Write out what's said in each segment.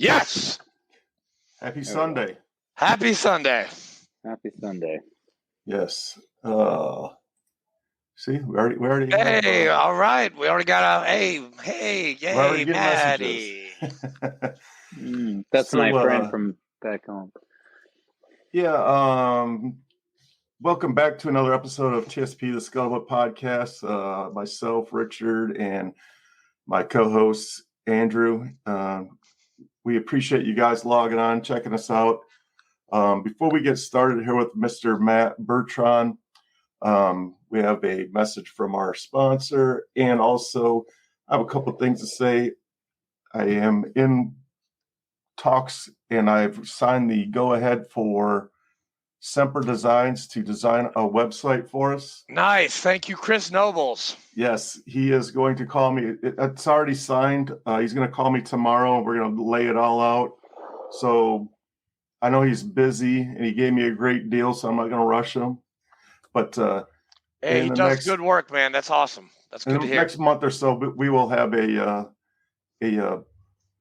Yes. Happy Sunday. Happy Sunday. Happy Sunday. Yes. See, we already. Hey, all right. We already got a hey, yay, Maddie. That's my friend from back home. Yeah. Welcome back to another episode of TSP, the Scuttlebutt Podcast. Myself, Richard, and my co-host Andrew. We appreciate you guys logging on, checking us out. Before we get started here with Mr. Matt Bertron, we have a message from our sponsor, and also I have a couple of things to say. I am in talks, and I've signed the go-ahead for Semper Designs to design a website for us. Nice. Thank you, Chris Nobles. Yes, he is going to call me. It's already signed. He's going to call me tomorrow, and we're going to lay it all out. So I know he's busy, and he gave me a great deal, so I'm not going to rush him. But hey, he does good work, man. That's awesome. That's good to hear. Next month or so, we will have a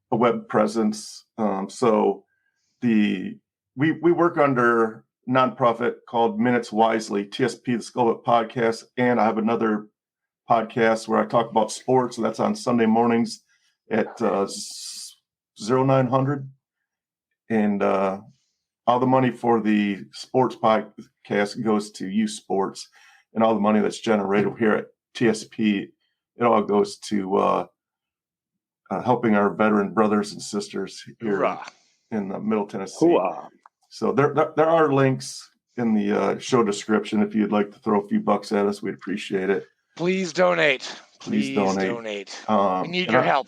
web presence. So we work under nonprofit called Minutes Wisely, TSP, the Scuttlebutt Podcast, and I have another podcast where I talk about sports, and that's on Sunday mornings at 0900. And all the money for the sports podcast goes to youth sports, and all the money that's generated here at TSP, it all goes to helping our veteran brothers and sisters here in Middle Tennessee. Hoorah. So there are links in the show description. If you'd like to throw a few bucks at us, we'd appreciate it. Please donate. Please donate. We need your help.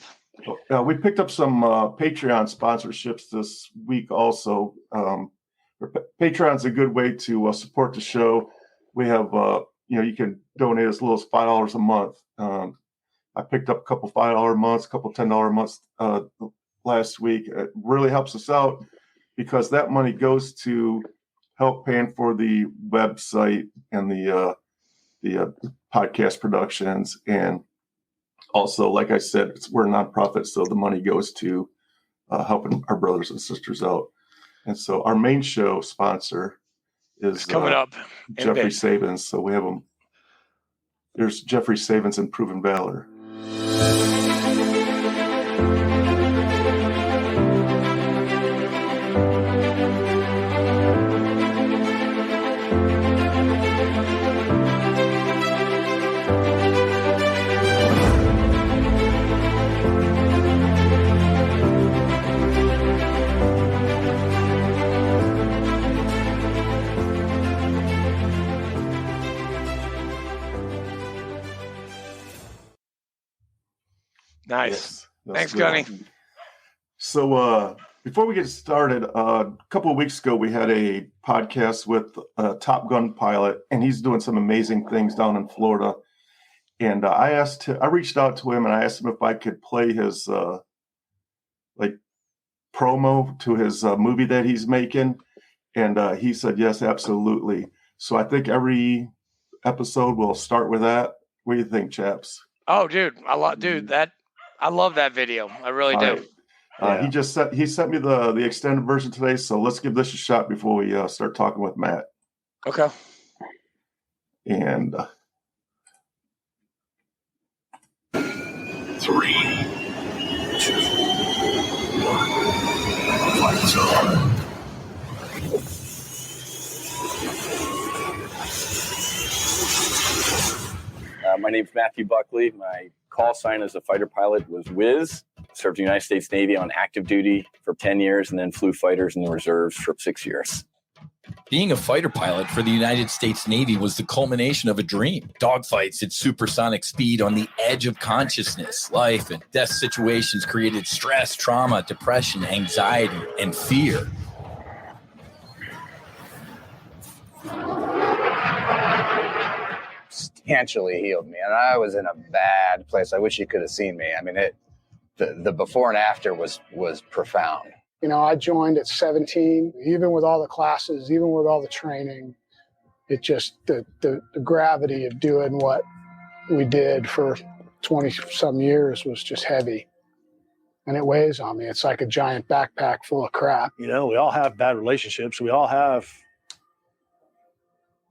We picked up some Patreon sponsorships this week also. Patreon's a good way to support the show. We have, you can donate as little as $5 a month. I picked up a couple $5 months, a couple $10 months last week. It really helps us out because that money goes to help paying for the website and the podcast productions. And also, like I said, we're a nonprofit, so the money goes to helping our brothers and sisters out. And so our main show sponsor is coming up, Jeffrey Sabins. So we have him. There's Jeffrey Sabins and Proven Valor. Nice. Yes, thanks, Gunny. So before we get started, a couple of weeks ago, we had a podcast with a Top Gun pilot, and he's doing some amazing things down in Florida. And I reached out to him and I asked him if I could play his promo to his movie that he's making. And he said, yes, absolutely. So I think every episode will start with that. What do you think, chaps? Oh, dude, I love that video. I really do. Right. He sent me the extended version today, so let's give this a shot before we start talking with Matt. Okay. And 3, 2, 1, lights on. My name's Matthew Buckley. My call sign as a fighter pilot was Wiz. Served the United States Navy on active duty for 10 years and then flew fighters in the reserves for 6 years. Being a fighter pilot for the United States Navy was the culmination of a dream. Dogfights at supersonic speed on the edge of consciousness. Life and death situations created stress, trauma, depression, anxiety, and fear. Substantially healed me, and I was in a bad place. I wish you could have seen me. I mean, the before and after was profound. I joined at 17, even with all the classes, even with all the training. It just the gravity of doing what we did for 20 some years was just heavy. and it weighs on me. It's like a giant backpack full of crap. We all have bad relationships. We all have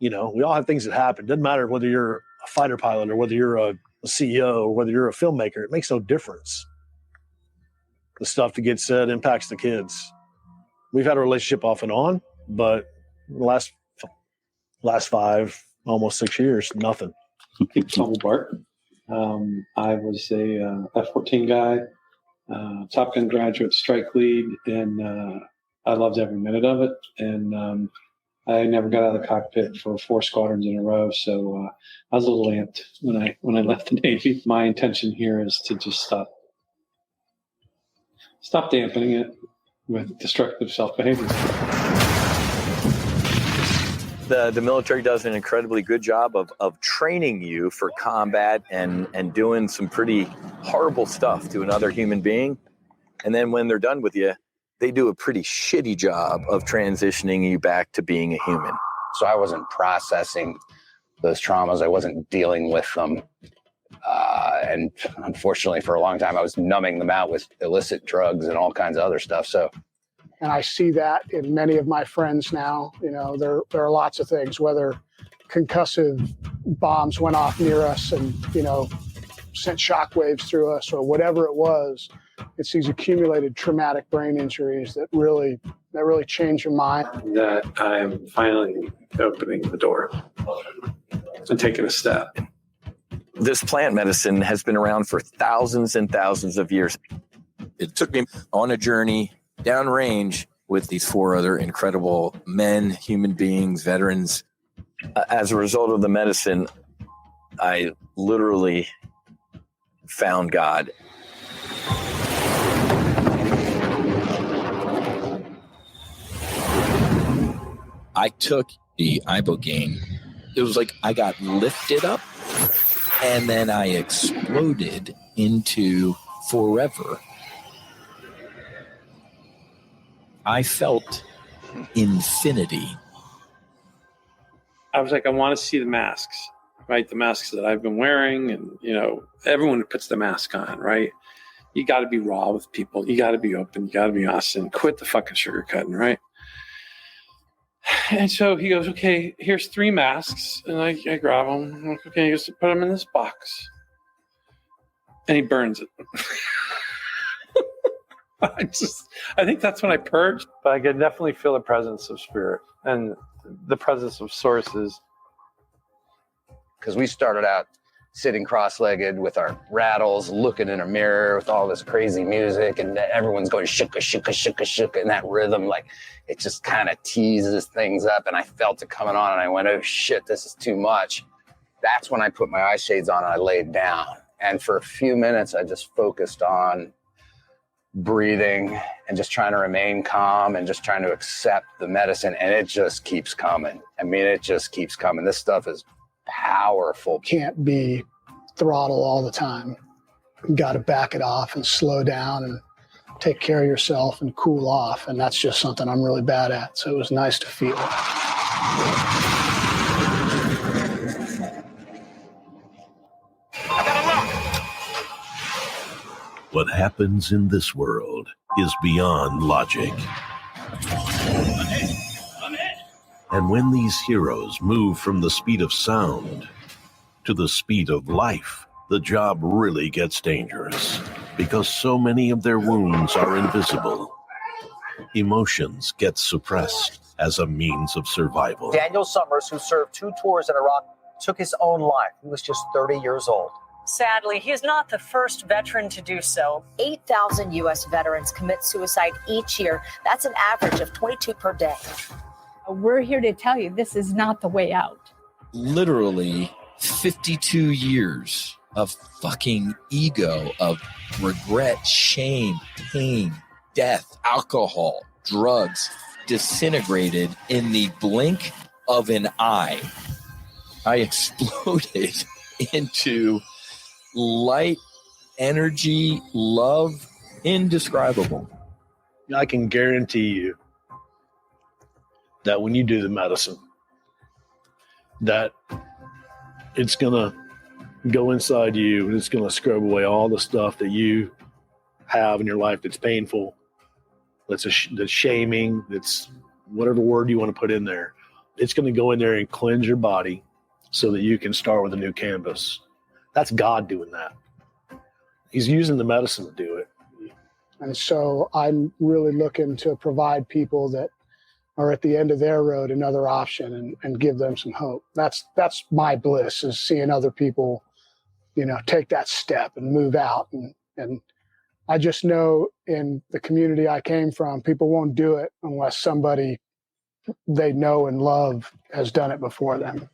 things that happen. Doesn't matter whether you're a fighter pilot or whether you're a CEO or whether you're a filmmaker. It makes no difference. The stuff that gets said impacts the kids. We've had a relationship off and on, but the last 5, almost 6 years, nothing. Tom Bart. I was a F-14 guy, Top Gun graduate, strike lead, and I loved every minute of it. And I never got out of the cockpit for 4 squadrons in a row, so I was a little amped when I left the Navy. My intention here is to just stop dampening it with destructive self-behavior. The military does an incredibly good job of training you for combat and doing some pretty horrible stuff to another human being. And then when they're done with you, they do a pretty shitty job of transitioning you back to being a human. So I wasn't processing those traumas. I wasn't dealing with them. And unfortunately, for a long time, I was numbing them out with illicit drugs and all kinds of other stuff. And I see that in many of my friends now. There are lots of things, whether concussive bombs went off near us and, sent shockwaves through us or whatever it was. It's these accumulated traumatic brain injuries that really change your mind. That I am finally opening the door and taking a step. This plant medicine has been around for thousands and thousands of years. It took me on a journey downrange with these 4 other incredible men, human beings, veterans. As a result of the medicine, I literally found God. I took the ibogaine. It was like I got lifted up and then I exploded into forever. I felt infinity. I was like, I want to see the masks, right? The masks that I've been wearing, and everyone puts the mask on, right? You got to be raw with people. You got to be open. You got to be honest and quit the fucking sugarcoating, right? And so he goes, okay, here's 3 masks. And I grab them. I'm like, okay, he goes, put them in this box. And he burns it. I think that's when I purged. But I could definitely feel the presence of spirit and the presence of sources. Because we started out sitting cross-legged with our rattles, looking in a mirror with all this crazy music, and everyone's going shooka, shooka, shooka, shooka in that rhythm. Like, it just kind of teases things up, and I felt it coming on, and I went, oh shit, this is too much. That's when I put my eye shades on and I laid down. And for a few minutes, I just focused on breathing and just trying to remain calm and just trying to accept the medicine, and it just keeps coming. I mean, it just keeps coming. This stuff is powerful. Can't be throttle all the time. You got to back it off and slow down and take care of yourself and cool off. And that's just something I'm really bad at. So it was nice to feel. What happens in this world is beyond logic. And when these heroes move from the speed of sound to the speed of life, the job really gets dangerous because so many of their wounds are invisible. Emotions get suppressed as a means of survival. Daniel Summers, who served 2 tours in Iraq, took his own life. He was just 30 years old. Sadly, he is not the first veteran to do so. 8,000 U.S. veterans commit suicide each year. That's an average of 22 per day. We're here to tell you this is not the way out. Literally 52 years of fucking ego, of regret, shame, pain, death, alcohol, drugs, disintegrated in the blink of an eye. I exploded into light, energy, love, indescribable. I can guarantee you that when you do the medicine, that it's going to go inside you and it's going to scrub away all the stuff that you have in your life that's painful, that's shaming, that's whatever word you want to put in there. It's going to go in there and cleanse your body so that you can start with a new canvas. That's God doing that. He's using the medicine to do it. And so I'm really looking to provide people that are at the end of their road another option and give them some hope. That's my bliss, is seeing other people, take that step and move out. And I just know in the community I came from, people won't do it unless somebody they know and love has done it before them.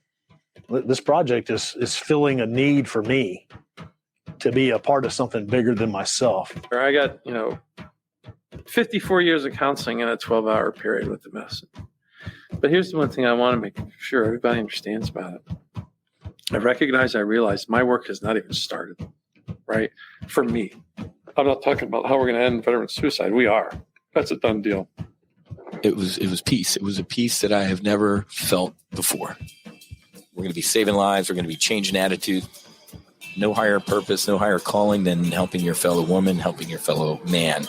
This project is filling a need for me to be a part of something bigger than myself. I got, 54 years of counseling in a 12-hour period with the medicine. But here's the one thing I want to make sure everybody understands about it. I realize my work has not even started, right? For me. I'm not talking about how we're going to end veteran suicide. We are. That's a done deal. It was peace. It was a peace that I have never felt before. We're going to be saving lives. We're going to be changing attitude. No higher purpose, no higher calling than helping your fellow woman, helping your fellow man.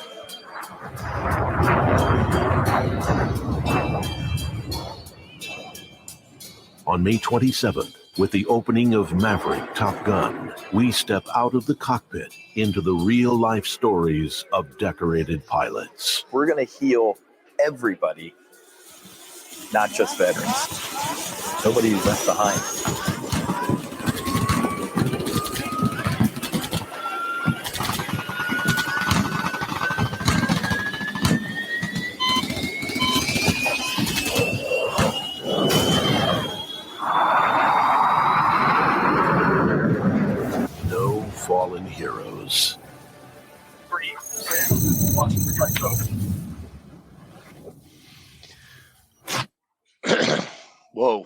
On May 27th, with the opening of Maverick Top Gun, we step out of the cockpit into the real-life stories of decorated pilots. We're going to heal everybody, not just veterans. Nobody is left behind. No fallen heroes. 3, 2, 1, strike go. Whoa.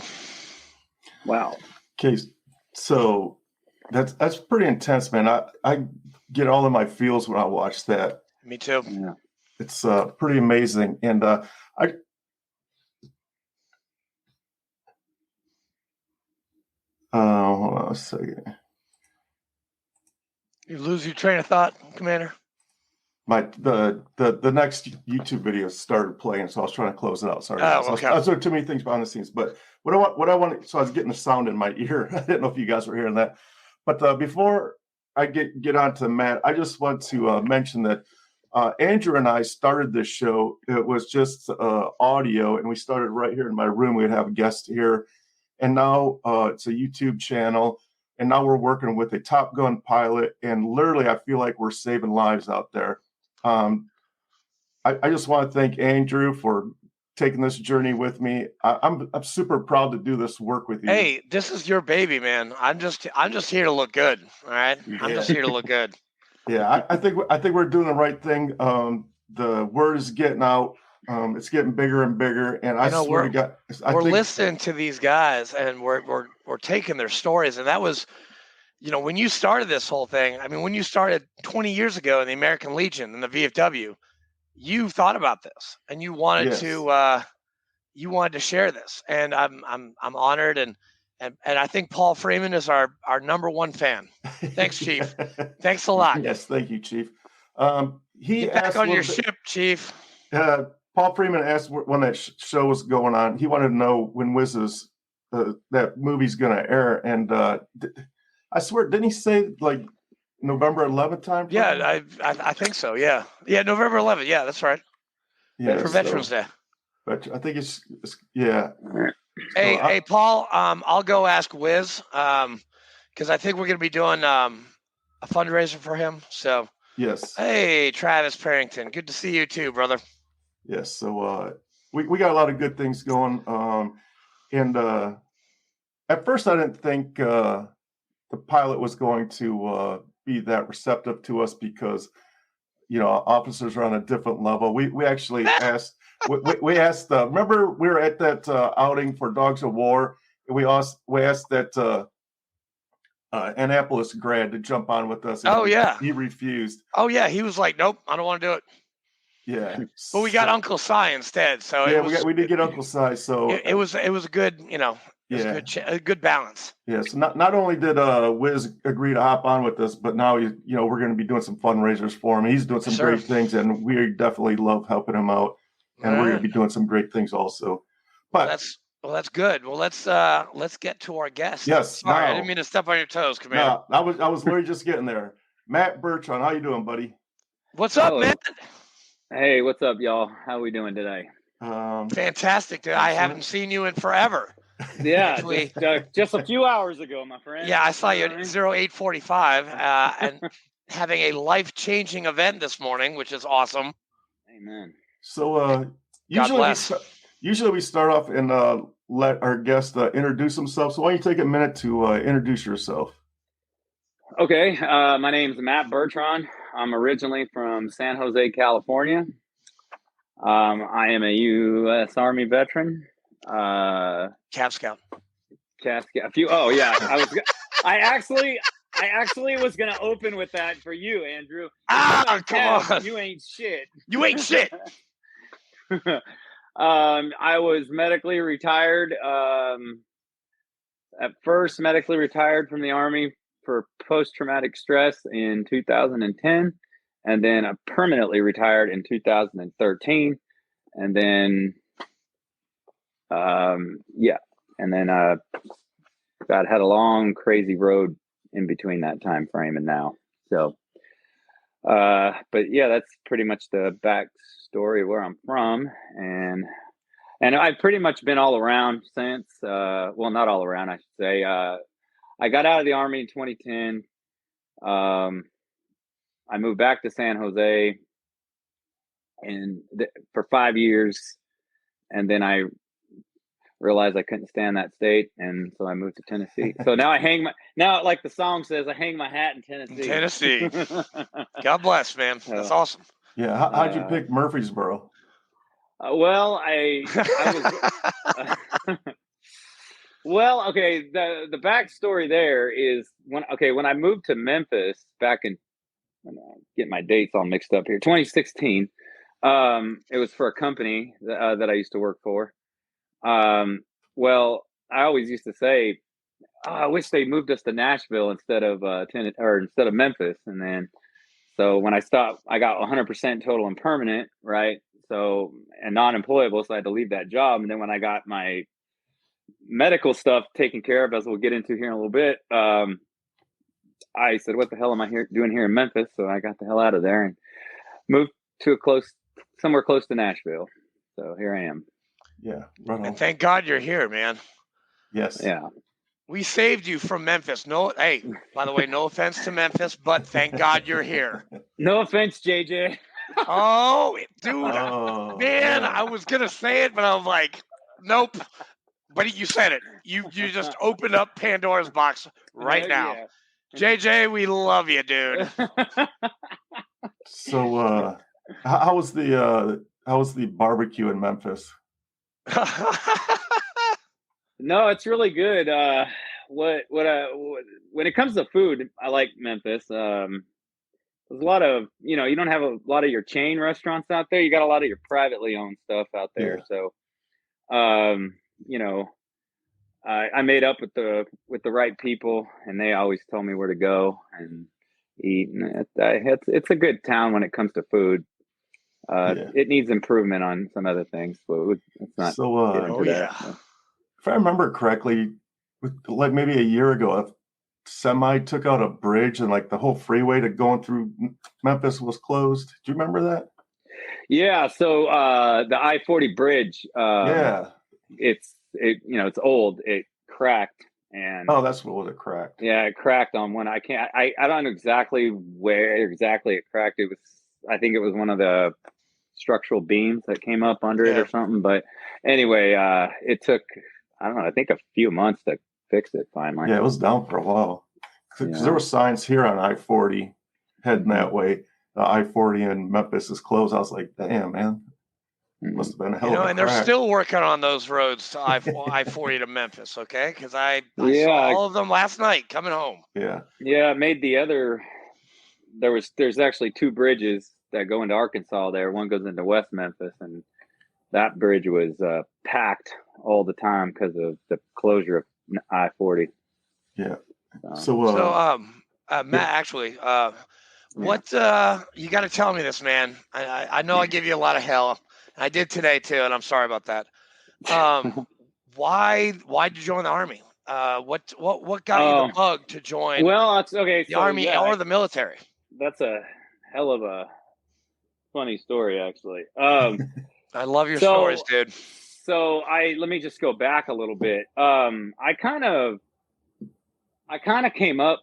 Wow. Okay, so that's pretty intense, man. I get all in my feels when I watch that. Me too. Yeah. It's pretty amazing. And hold on a second. You lose your train of thought, Commander? The next YouTube video started playing, so I was trying to close it out. Sorry. Oh, okay. I was doing too many things behind the scenes. But what I want, so I was getting the sound in my ear. I didn't know if you guys were hearing that. But before I get on to Matt, I just want to mention that Andrew and I started this show. It was just audio, and we started right here in my room. We'd have a guest here, and now it's a YouTube channel. And now we're working with a Top Gun pilot, and literally, I feel like we're saving lives out there. I just want to thank Andrew for taking this journey with me. I'm super proud to do this work with you. Hey, this is your baby, man. I'm just here to look good. All right, I'm just here to look good. Yeah, I think we're doing the right thing. The word is getting out. It's getting bigger and bigger, and I swear to God, we're listening to these guys, and we're taking their stories. And that was, when you started this whole thing. I mean, when you started 20 years ago in the American Legion and the VFW, you thought about this, and you wanted to share this. And I'm honored, and I think Paul Freeman is our number one fan. Thanks, Chief. Thanks a lot. Yes, thank you, Chief. He Get back on your ship, Chief. Paul Freeman asked when that show was going on. He wanted to know when Wiz's that movie's going to air, and I swear, didn't he say like November 11th time? Yeah, I think so. Yeah, November 11th. Yeah, that's right. Yeah, for Veterans Day. But I think it's yeah. Hey, Paul. I'll go ask Wiz because I think we're going to be doing a fundraiser for him. So yes. Hey, Travis Parrington. Good to see you too, brother. Yes. So we got a lot of good things going. And at first I didn't think the pilot was going to be that receptive to us because, officers are on a different level. We actually asked, we asked, remember we were at that outing for Dogs of War. And we asked that Annapolis grad to jump on with us. And He refused. Oh yeah. He was like, nope, I don't want to do it. Yeah, but we got Uncle Si instead. So yeah, we did get Uncle Si. So it was a good, It's a good balance. Yes. Not only did Wiz agree to hop on with us, but now we're going to be doing some fundraisers for him. He's doing some great things, and we definitely love helping him out. And we're going to be doing some great things also. But that's good. Well, let's get to our guest. Yes. Sorry, I didn't mean to step on your toes, Commander. No, I was literally just getting there. Matt Bertron, how you doing, buddy? What's up, man? Hey, what's up, y'all? How we doing today? Fantastic. I haven't seen you in forever. Yeah, just a few hours ago, my friend. Yeah, I saw you at 0845 and having a life-changing event this morning, which is awesome. Amen. So usually we start off and let our guest introduce himself. So why don't you take a minute to introduce yourself? Okay, my name's Matt Bertron. I'm originally from San Jose, California. I am a U.S. Army veteran. Cav Scout. Oh yeah, I actually was gonna open with that for you, Andrew. Come on. You ain't shit. You ain't shit. I was medically retired. At first, medically retired from the Army for post-traumatic stress in 2010, and then I permanently retired in 2013, and then God had a long, crazy road in between that time frame and now. So, but yeah, that's pretty much the backstory of where I'm from, and I've pretty much been all around since. Well, not all around, I should say. I got out of the Army in 2010. I moved back to San Jose for 5 years, and then I realized I couldn't stand that state, and so I moved to Tennessee. So now like the song says, I hang my hat in Tennessee. God bless, man. That's awesome. Yeah. How'd you pick Murfreesboro? Well, I was. Well, okay. The backstory there is when I moved to Memphis back in, get my dates all mixed up here, 2016. It was for a company that I used to work for. Well, I always used to say, I wish they moved us to Nashville instead of Memphis. And then, so when I stopped, I got 100% total and permanent, right? So, and non-employable, so I had to leave that job. And then when I got my medical stuff taken care of, as we'll get into here in a little bit, I said, what the hell am I doing here in Memphis? So I got the hell out of there and moved to somewhere close to Nashville. So here I am. Yeah. Right on. And thank God you're here, man. Yes. Yeah. We saved you from Memphis. Hey, by the way, no offense to Memphis, but thank God you're here. No offense, JJ. Oh, dude, man, I was going to say it, but I was like, nope. But you said it. You just opened up Pandora's box right now. Yeah. JJ, we love you, dude. So, how was the barbecue in Memphis? No, it's really good. When it comes to food, I like Memphis. There's a lot of, you don't have a lot of your chain restaurants out there. You got a lot of your privately owned stuff out there. Yeah. So, I made up with the right people, and they always tell me where to go and eat. And it's a good town when it comes to food. It needs improvement on some other things, but it's not. So, if I remember correctly, like maybe a year ago, a semi took out a bridge, and like the whole freeway to going through Memphis was closed. Do you remember that? Yeah. So the I-40 bridge. It's old. It cracked, and that's what it cracked. Yeah, it cracked on one. I don't know exactly where it cracked. I think it was one of the structural beams that came up under it or something. But anyway, it took, I don't know, I think a few months to fix it finally. Yeah, it was down for a while. Because there were signs here on I-40 heading that way. I-40 in Memphis is closed. I was like, damn, man. Must have been a hell of a and they're crack. still working on those roads to I-40 to Memphis, okay? Because I saw all of them last night coming home. Yeah. Yeah, made the other. There's actually two bridges that go into Arkansas there. One goes into West Memphis, and that bridge was packed all the time because of the closure of I-40. Yeah. So Matt, actually, what you got to tell me this, man. I know I give you a lot of hell. I did today too, and I'm sorry about that. Why'd you join the Army? What got you the bug to join? Well, it's okay. The Army or the military? That's a hell of a funny story, actually. I love your stories, dude. So let me just go back a little bit. I kind of came up.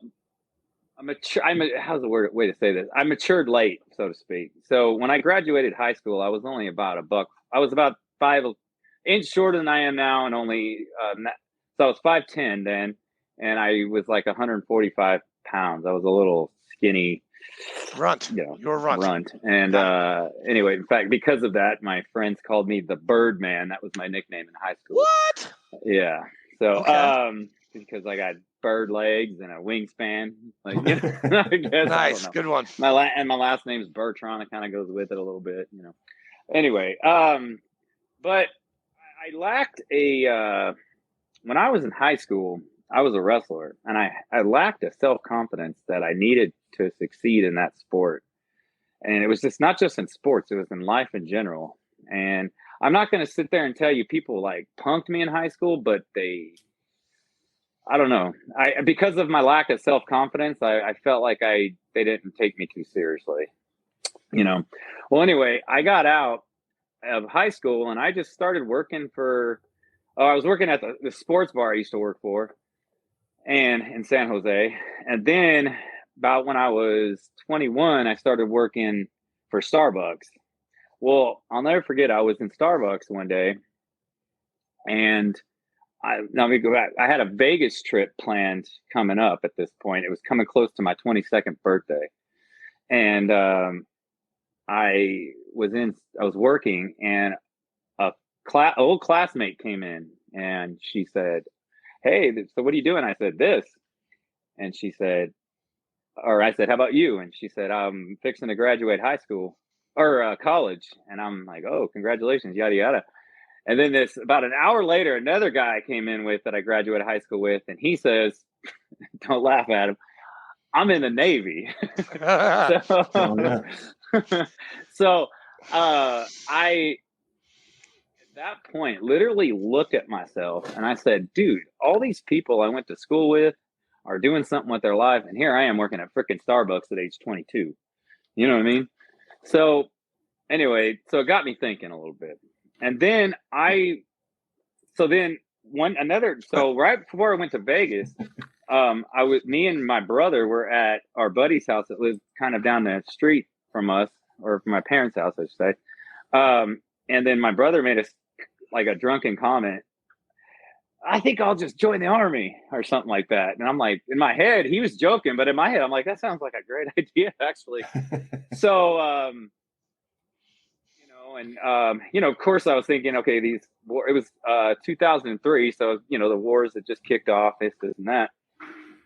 How's the way to say this? I matured late, so to speak. So when I graduated high school, I was only about $1. I was about 5 inches shorter than I am now, and only so I was 5'10" then, and I was like 145 pounds. I was a little skinny runt. You're a runt. And anyway, in fact, because of that, my friends called me the Birdman. That was my nickname in high school. What? Yeah. So because I got bird legs and a wingspan, like, you know, I guess, nice, good one. My last name is Bertron. It kind of goes with it a little bit, you know. Anyway, but I lacked when I was in high school, I was a wrestler, and I lacked a self-confidence that I needed to succeed in that sport. And it was just not just in sports; it was in life in general. And I'm not going to sit there and tell you people like punked me in high school, but I don't know. Because of my lack of self-confidence, I felt like they didn't take me too seriously, you know. Well, anyway, I got out of high school and I just started working I was working at the sports bar I used to work for, and in San Jose. And then about when I was 21, I started working for Starbucks. Well, I'll never forget, I was in Starbucks one day, and let me go back. I had a Vegas trip planned coming up at this point. It was coming close to my 22nd birthday. And I was working, and a old classmate came in, and she said, "Hey, so what are you doing?" I said, "This." And she said, or I said, "How about you?" And she said, "I'm fixing to graduate high school or college." And I'm like, "Oh, congratulations, yada, yada." And then about an hour later, another guy came in with that I graduated high school with, and he says, don't laugh at him, "I'm in the Navy." So I, at that point, literally looked at myself and I said, dude, all these people I went to school with are doing something with their life, and here I am working at freaking Starbucks at age 22. You know what I mean? So anyway, so it got me thinking a little bit. And then right before I went to Vegas, me and my brother were at our buddy's house that lived kind of down the street from us, or from my parents' house, I should say. And then my brother made a drunken comment, "I think I'll just join the Army," or something like that. And I'm like, in my head, he was joking, but in my head, I'm like, that sounds like a great idea, actually. So, of course I was thinking, okay, it was 2003. So, you know, the wars had just kicked off, this and that.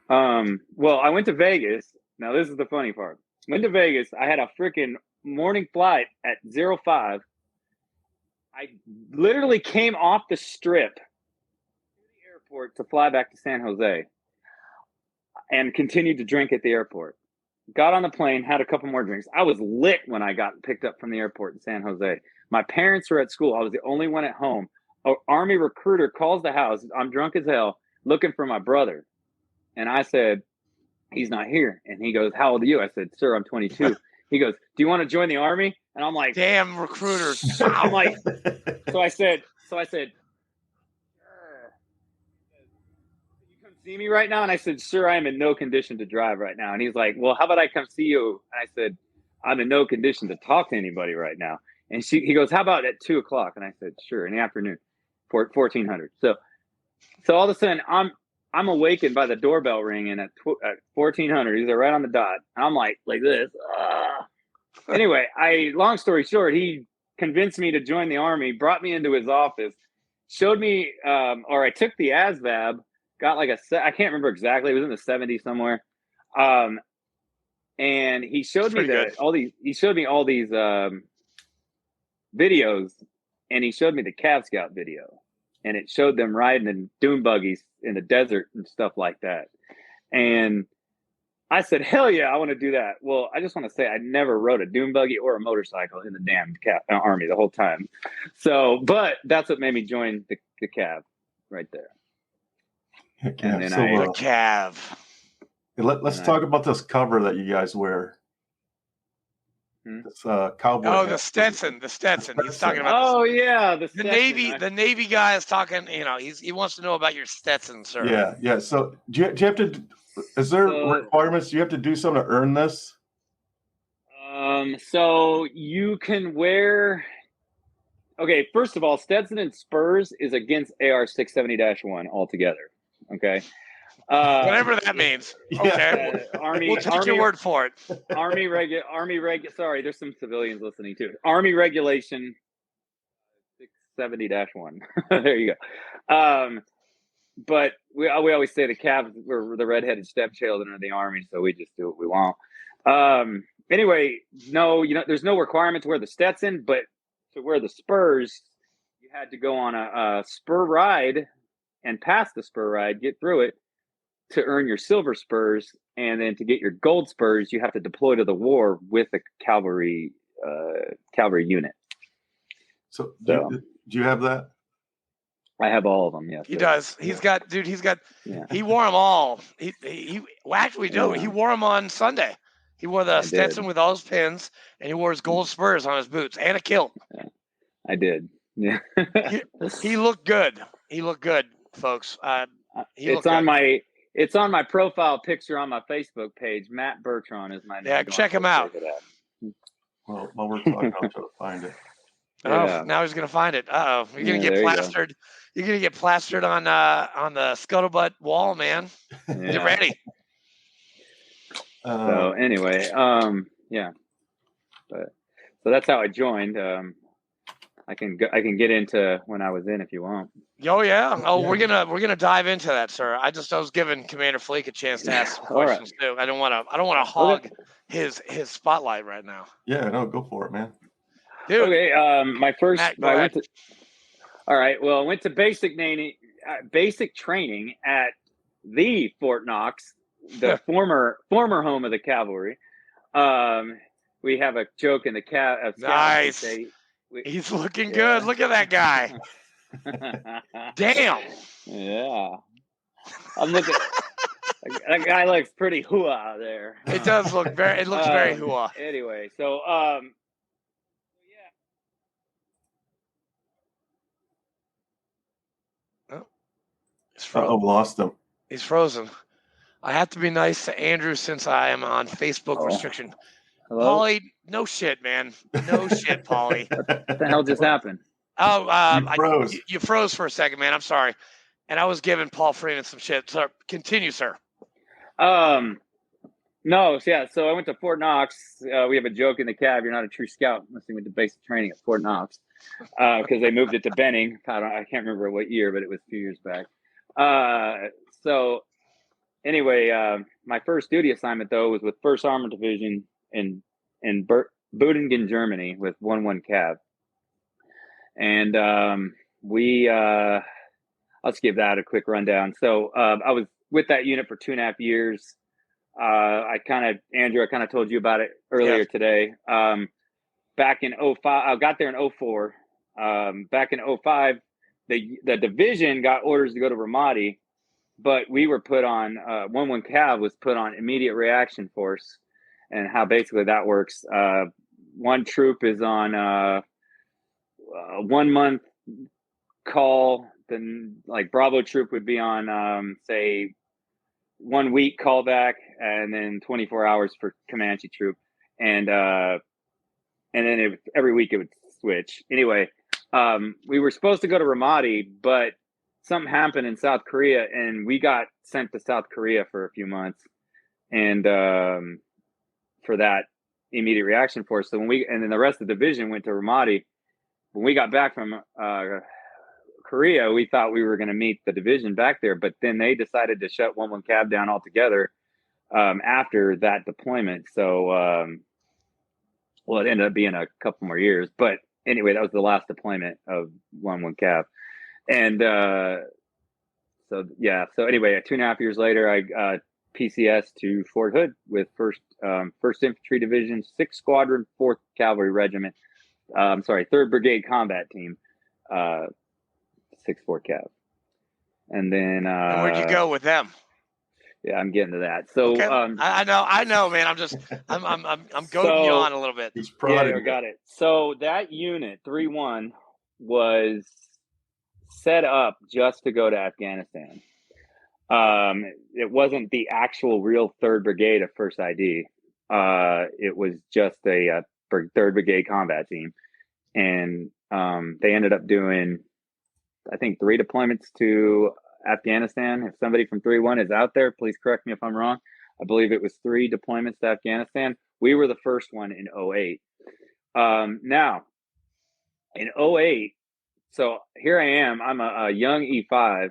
Well, I went to Vegas. Now, this is the funny part. Went to Vegas. I had a freaking morning flight at 05. I literally came off the strip to the airport to fly back to San Jose and continued to drink at the airport. Got on the plane, had a couple more drinks. I was lit when I got picked up from the airport in San Jose. My parents were at school. I was the only one at home. An Army recruiter calls the house. I'm drunk as hell, looking for my brother. And I said, "He's not here." And he goes, "How old are you?" I said, "Sir, I'm 22. He goes, "Do you want to join the Army?" And I'm like, damn recruiters. I'm like, so I said, "Sure." "You come see me right now?" And I said, "Sir, I am in no condition to drive right now." And he's like, "Well, how about I come see you?" And I said, "I'm in no condition to talk to anybody right now." And he goes, "How about at 2:00? And I said, "Sure," in the afternoon, 1400. So all of a sudden, I'm awakened by the doorbell ringing at 1400. He's right on the dot. And I'm like this. Anyway, long story short, he convinced me to join the Army, brought me into his office, showed me, or I took the ASVAB, got like I can't remember exactly. It was in the 70s somewhere. And he showed me all these videos, and he showed me the Cav Scout video, and it showed them riding in dune buggies in the desert and stuff like that. And I said, hell yeah, I want to do that. Well, I just want to say I never rode a dune buggy or a motorcycle in the damn Army the whole time. So, but that's what made me join the Cav right there. And then the Cav. Let's talk about this cover that you guys wear. This cowboy. Oh, the Stetson. He's talking about. Oh yeah, the Navy. The Navy guy is talking. He wants to know about your Stetson, sir. Yeah. So do you have to? Is there requirements? Do you have to do something to earn this? So you can wear. Okay, first of all, Stetson and Spurs is against AR 670-1 altogether. Okay. Whatever that means. Okay. Army. We'll take your word for it. Army Sorry, there's some civilians listening too. Army Regulation 670-1. There you go. But we always say the Cavs were the redheaded stepchildren of the Army, so we just do what we want. Anyway, no, there's no requirement to wear the Stetson, but to wear the Spurs, you had to go on a spur ride and pass the spur ride, get through it, to earn your silver spurs, and then to get your gold spurs, you have to deploy to the war with a cavalry unit. So do you have that? I have all of them. Yes, he does. He wore them all. He wore them on Sunday. He wore the Stetson with all his pins, and he wore his gold spurs on his boots and a kilt. Yeah, I did. Yeah, he looked good. He looked good, folks. It's on my profile picture on my Facebook page. Matt Bertron is my name. Yeah, check him out. Well, while we're talking, I'll try to find it. Oh, now he's gonna find it. You're gonna get plastered. You're gonna get plastered on the scuttlebutt wall, man. Yeah. Get ready. So anyway, yeah. But so that's how I joined. I can get into when I was in if you want. Oh yeah. Oh, we're gonna dive into that, sir. I was giving Commander Fleek a chance to ask some questions too. I don't want to hog his spotlight right now. Yeah, no, go for it, man. Dude. Okay. Matt, all right. Well, I went to basic training at the Fort Knox, the former home of the cavalry. We have a joke in the nice. He's looking good. Look at that guy. Damn. Yeah. I'm looking. That guy looks pretty hooah there. It does look very. It looks very hooah. Anyway, so lost him. He's frozen. I have to be nice to Andrew since I am on Facebook restriction. Hello? Paulie, no shit, man. No shit, Paulie. What the hell just happened? Oh, you froze. You froze for a second, man. I'm sorry. And I was giving Paul Freeman some shit. So continue, sir. No, yeah. So I went to Fort Knox. We have a joke in the Cav. You're not a true scout unless you went to basic training at Fort Knox, because they moved it to Benning. I can't remember what year, but it was a few years back. So anyway, my first duty assignment though was with 1st Armored Division in Boudingen, Germany, with 1-1 Cav, and I'll just give that a quick rundown. So I was with that unit for 2.5 years. Andrew, I kind of told you about it earlier today. Back in 2005, I got there in 2004. Back in 2005, the division got orders to go to Ramadi, but we were put on 1-1 Cav was put on immediate reaction force. And how basically that works. One troop is on 1 month call. Then like Bravo troop would be on, say, 1 week callback, and then 24 hours for Comanche troop. And then every week it would switch. Anyway, we were supposed to go to Ramadi, but something happened in South Korea, and we got sent to South Korea for a few months. And for that immediate reaction force. So and then the rest of the division went to Ramadi. When we got back from Korea, we thought we were going to meet the division back there, but then they decided to shut 1-1 Cav down altogether after that deployment. So, it ended up being a couple more years, but anyway, that was the last deployment of 1 Cav. And so anyway, 2.5 years later, I PCS to Fort Hood with 1st Infantry Division, 6th Squadron, 4th Cavalry Regiment. 3rd Brigade Combat Team, 6th Fort Cav. And then and where'd you go with them? Yeah, I'm getting to that. So okay. I know, man. I'm goading you on a little bit. Yeah, I got it. So that unit 3-1 was set up just to go to Afghanistan. It wasn't the actual real 3rd Brigade of 1st ID. It was just a 3rd Brigade combat team, and they ended up doing, I think, 3 deployments to Afghanistan. If somebody from 3-1 is out there, please correct me if I'm wrong. I believe it was 3 deployments to Afghanistan. We were the first one in 2008. Now, in 2008, so here I am. I'm a young E5,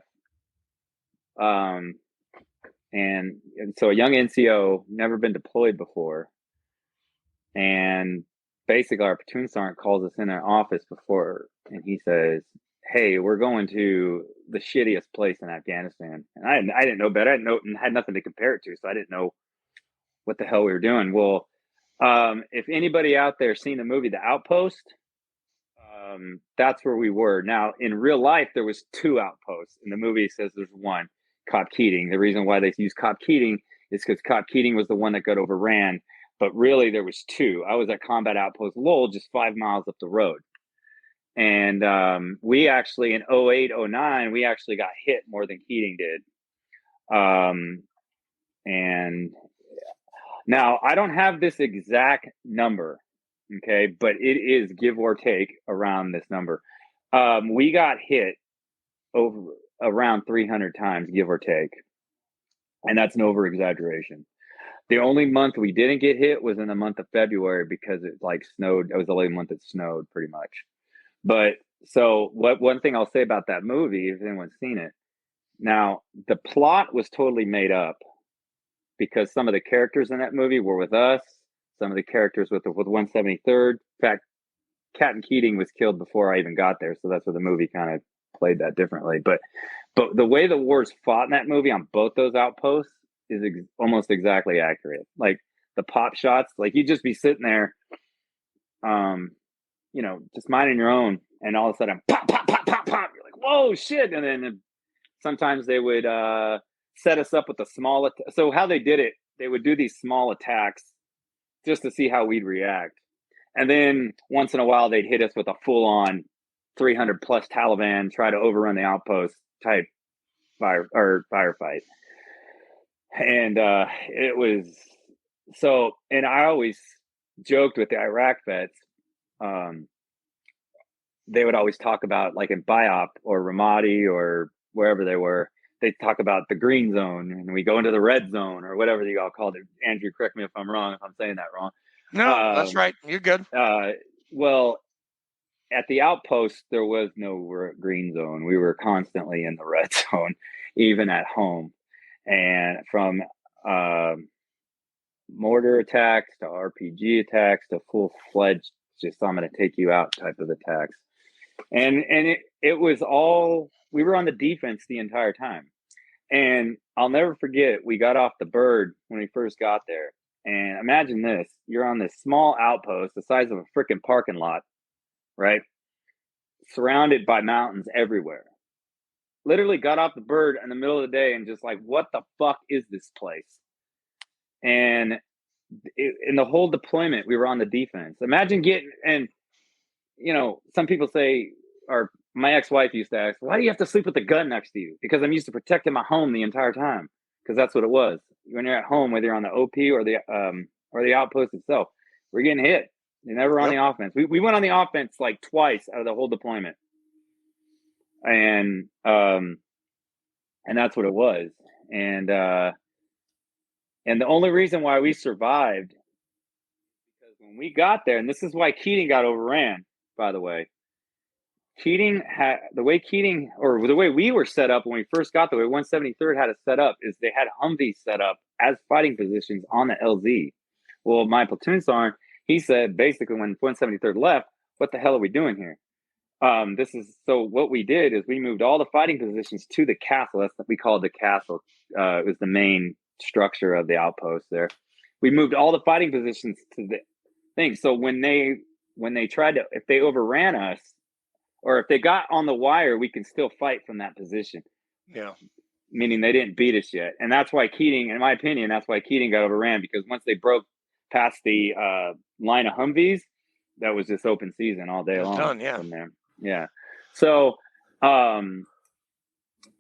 and so a young NCO, never been deployed before. And basically, our platoon sergeant calls us in our office before, and he says, "Hey, we're going to the shittiest place in Afghanistan." And I didn't know better. I had nothing to compare it to, so I didn't know what the hell we were doing. Well, if anybody out there seen the movie The Outpost, that's where we were. Now, in real life, there was 2 outposts. In the movie, it says there's 1, Cop Keating. The reason why they use Cop Keating is because Cop Keating was the one that got overran. But really, there was 2. I was at Combat Outpost Lowell, just 5 miles up the road. And we actually, in 2008, 2009, we actually got hit more than Keating did. And now, I don't have this exact number, okay, but it is give or take around this number. We got hit over around 300 times, give or take. And that's an over-exaggeration. The only month we didn't get hit was in the month of February because it snowed. It was the only month it snowed pretty much. But so one thing I'll say about that movie, if anyone's seen it, now the plot was totally made up because some of the characters in that movie were with us. Some of the characters with 173rd. In fact, Captain Keating was killed before I even got there, so that's where the movie kind of played that differently. But the way the wars fought in that movie on both those outposts is almost exactly accurate. Like the pop shots, like you'd just be sitting there, just minding your own, and all of a sudden, pop, pop, pop, pop, pop. You're like, whoa, shit! And then sometimes they would set us up with a small. So how they did it, they would do these small attacks just to see how we'd react, and then once in a while they'd hit us with a full-on 300 plus Taliban, try to overrun the outpost type firefight. And it was so, and I always joked with the Iraq vets. They would always talk about, like in BIOP or Ramadi or wherever they were, they talk about the green zone, and we go into the red zone or whatever you all called it. Andrew, correct me if I'm wrong, if I'm saying that wrong. No, that's right. You're good. Well, at the outpost, there was no green zone. We were constantly in the red zone, even at home. And from mortar attacks to RPG attacks to full-fledged, just I'm going to take you out type of attacks. And it was all, we were on the defense the entire time. And I'll never forget, we got off the bird when we first got there. And imagine this, you're on this small outpost the size of a freaking parking lot, right? Surrounded by mountains everywhere. Literally got off the bird in the middle of the day and just like, what the fuck is this place? And in the whole deployment, we were on the defense. Imagine getting, and some people say, or my ex-wife used to ask, why do you have to sleep with a gun next to you? Because I'm used to protecting my home the entire time. Because that's what it was. When you're at home, whether you're on the OP or the outpost itself, we're getting hit. You're never on the offense. We went on the offense like twice out of the whole deployment. And that's what it was. And the only reason why we survived, because when we got there, and this is why Keating got overran, by the way. Keating had the way we were set up when we first got there, the way 173rd had it set up is they had Humvees set up as fighting positions on the LZ. Well, my platoon sergeant, he said basically when 173rd left, what the hell are we doing here? So what we did is we moved all the fighting positions to the castle. That's what we called the castle. It was the main structure of the outpost there. We moved all the fighting positions to the thing. So when they tried to, if they overran us, or if they got on the wire, we can still fight from that position. Yeah. Meaning they didn't beat us yet. And that's why Keating, in my opinion, that's why Keating got overran, because once they broke past the line of Humvees, that was just open season all day long. Done, yeah. From there. Yeah. So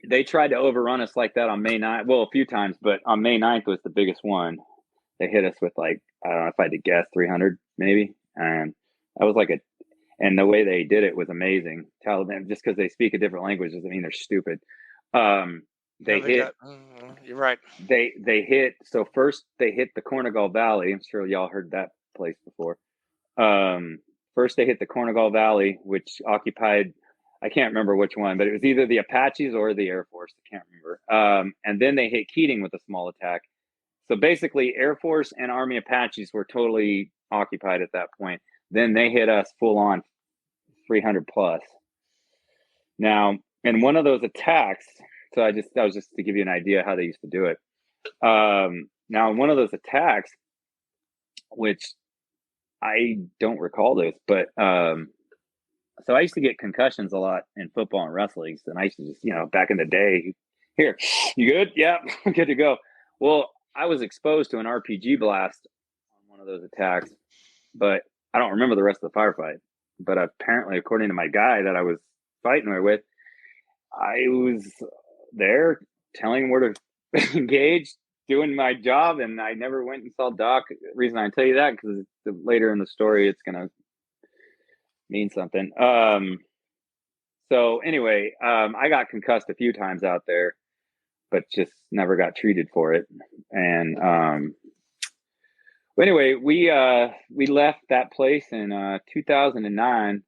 they tried to overrun us like that on May 9th. Well, a few times, but on May 9th was the biggest one. They hit us with like, I don't know if I had to guess, 300 maybe. And that was like and the way they did it was amazing. Taliban, just because they speak a different language doesn't mean they're stupid. You're right. They hit. So first they hit the Cornegal Valley. I'm sure y'all heard that place before. First they hit the Cornegal Valley, which occupied, I can't remember which one, but it was either the Apaches or the Air Force. I can't remember. And then they hit Keating with a small attack. So basically Air Force and Army Apaches were totally occupied at that point. Then they hit us full on 300 plus. Now, in one of those attacks, that was just to give you an idea how they used to do it. Now, in one of those attacks, which I don't recall this, but so I used to get concussions a lot in football and wrestling. And I used to just, back in the day, here, you good? Yeah, I'm good to go. Well, I was exposed to an RPG blast on one of those attacks, but I don't remember the rest of the firefight. But apparently, according to my guy that I was fighting with, I was there telling him where to engage, doing my job, and I never went and saw Doc. The reason I tell you that, because later in the story, it's going to mean something. So anyway, I got concussed a few times out there, but just never got treated for it. And anyway, we left that place in 2009,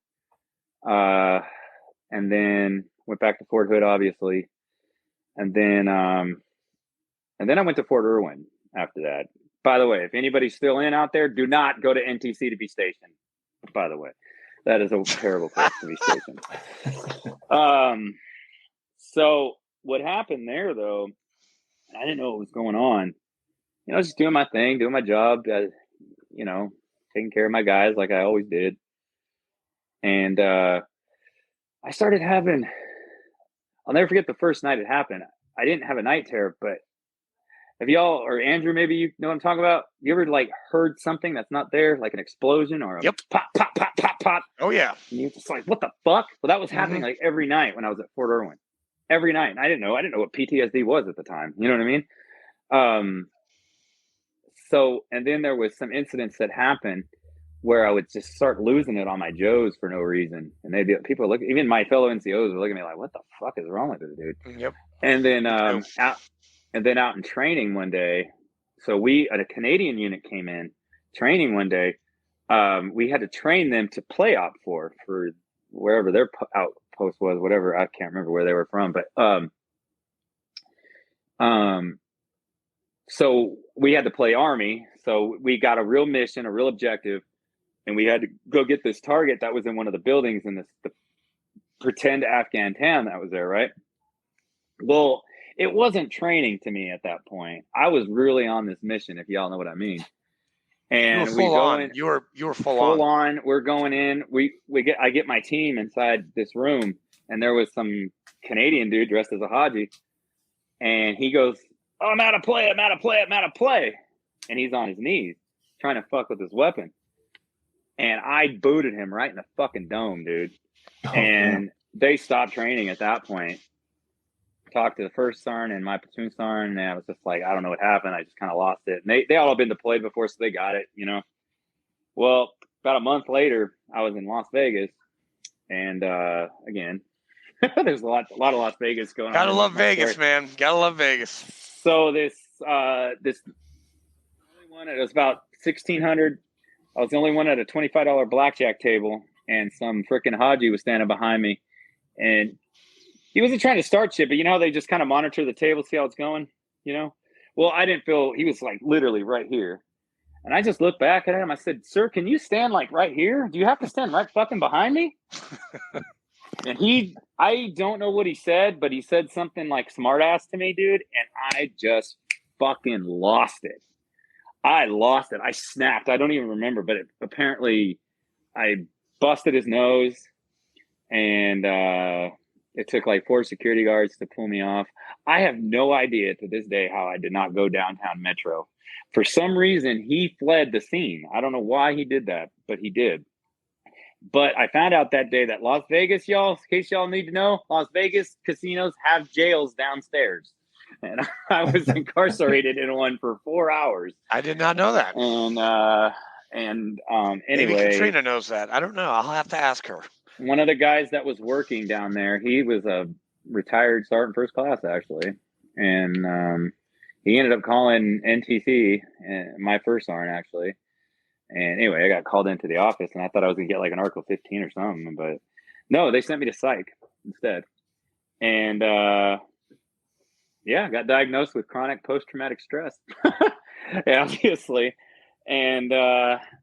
and then went back to Fort Hood, obviously, and then I went to Fort Irwin after that. By the way, if anybody's still in out there, do not go to NTC to be stationed. By the way, that is a terrible place to be stationed. So what happened there, though, I didn't know what was going on. I was just doing my thing, doing my job, taking care of my guys like I always did. And I started having, I'll never forget the first night it happened. I didn't have a night terror, but have y'all, or Andrew, maybe you know what I'm talking about? You ever heard something that's not there, like an explosion or a pop, pop, pop, pop, pop? Oh, yeah. And you're just like, what the fuck? Well, that was happening every night when I was at Fort Irwin. Every night. And I didn't know what PTSD was at the time. You know what I mean? So, and then there was some incidents that happened where I would just start losing it on my Joes for no reason. And people look, even my fellow NCOs were looking at me like, what the fuck is wrong with this dude? Yep. And then, out in training one day, so a Canadian unit came in training one day. We had to train them to play op for wherever their outpost was, whatever. I can't remember where they were from, but, so we had to play Army. So we got a real mission, a real objective, and we had to go get this target that was in one of the buildings in the pretend Afghan town that was there, right? Well, it wasn't training to me at that point. I was really on this mission, if y'all know what I mean. And you were full on. You were full on. We're going in. I get my team inside this room, and there was some Canadian dude dressed as a Haji, and he goes, "Oh, I'm out of play. And he's on his knees trying to fuck with his weapon. And I booted him right in the fucking dome, dude. And they stopped training at that point. Talked to the first sergeant and my platoon sergeant, and I was just like, I don't know what happened. I just kind of lost it. And they all have been deployed before, so they got it, Well, about a month later, I was in Las Vegas. And again, there's a lot of Las Vegas going on. Gotta love Vegas, man. Gotta love Vegas. So this only one, it was about 1,600. I was the only one at a $25 blackjack table, and some freaking Haji was standing behind me, and he wasn't trying to start shit, but how they just kind of monitor the table, see how it's going, Well, I didn't feel, he was literally right here, And I just looked back at him. I said, "Sir, can you stand like right here? Do you have to stand right fucking behind me?" And I don't know what he said, but he said something like smartass to me, dude. And I just fucking lost it. I lost it. I snapped. I don't even remember, but apparently I busted his nose, and it took like 4 security guards to pull me off. I have no idea to this day how I did not go downtown Metro. For some reason, he fled the scene. I don't know why he did that, but he did. But I found out that day that Las Vegas, y'all, in case y'all need to know, Las Vegas casinos have jails downstairs. And I was incarcerated in one for 4 hours. I did not know that. Anyway, maybe Katrina knows that. I don't know. I'll have to ask her. One of the guys that was working down there, he was a retired sergeant first class, actually. And he ended up calling NTC, my first sergeant, actually. And anyway, I got called into the office, and I thought I was going to get like an Article 15 or something. But no, they sent me to psych instead. And yeah, got diagnosed with chronic post-traumatic stress, obviously. And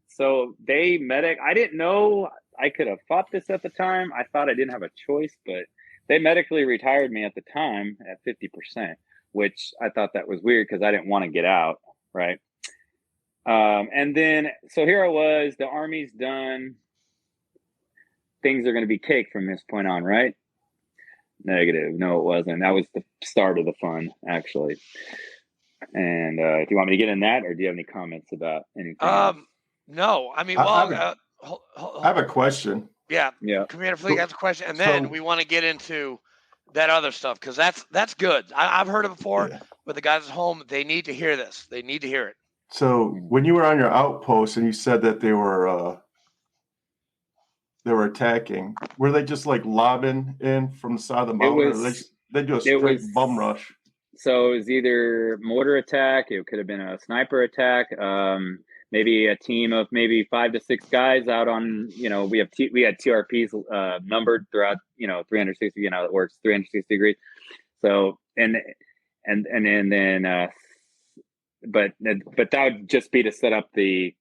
so I didn't know I could have fought this at the time. I thought I didn't have a choice, but they medically retired me at the time at 50%, which I thought that was weird because I didn't want to get out, right? And then, so here I was, the Army's done. Things are going to be cake from this point on, right? Negative. No, it wasn't. That was the start of the fun, actually. And do you want me to get in that, or do you have any comments about anything? No. I mean, I have a question. Yeah. Yeah. Commander Fleek has a question, and then we want to get into that other stuff because that's good. I've heard it before, but the guys at home, they need to hear this. They need to hear it. So when you were on your outpost and you said that they were attacking, were they just like lobbing in from the side of the mountain, or they do a straight bum rush? So it was either mortar attack, it could have been a sniper attack, maybe a team of maybe 5 to 6 guys out on, we had TRPs numbered throughout, 360, it works 360 degrees. So but that would just be to set up the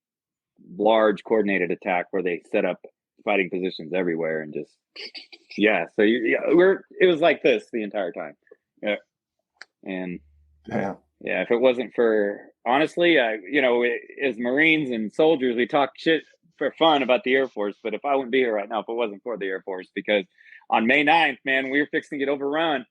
large coordinated attack where they set up fighting positions everywhere and just so it was like this the entire time. And if it wasn't for, honestly, as Marines and soldiers, we talk shit for fun about the Air Force, but if I wouldn't be here right now if it wasn't for the Air Force, because on May 9th, man, we were fixing to get overrun.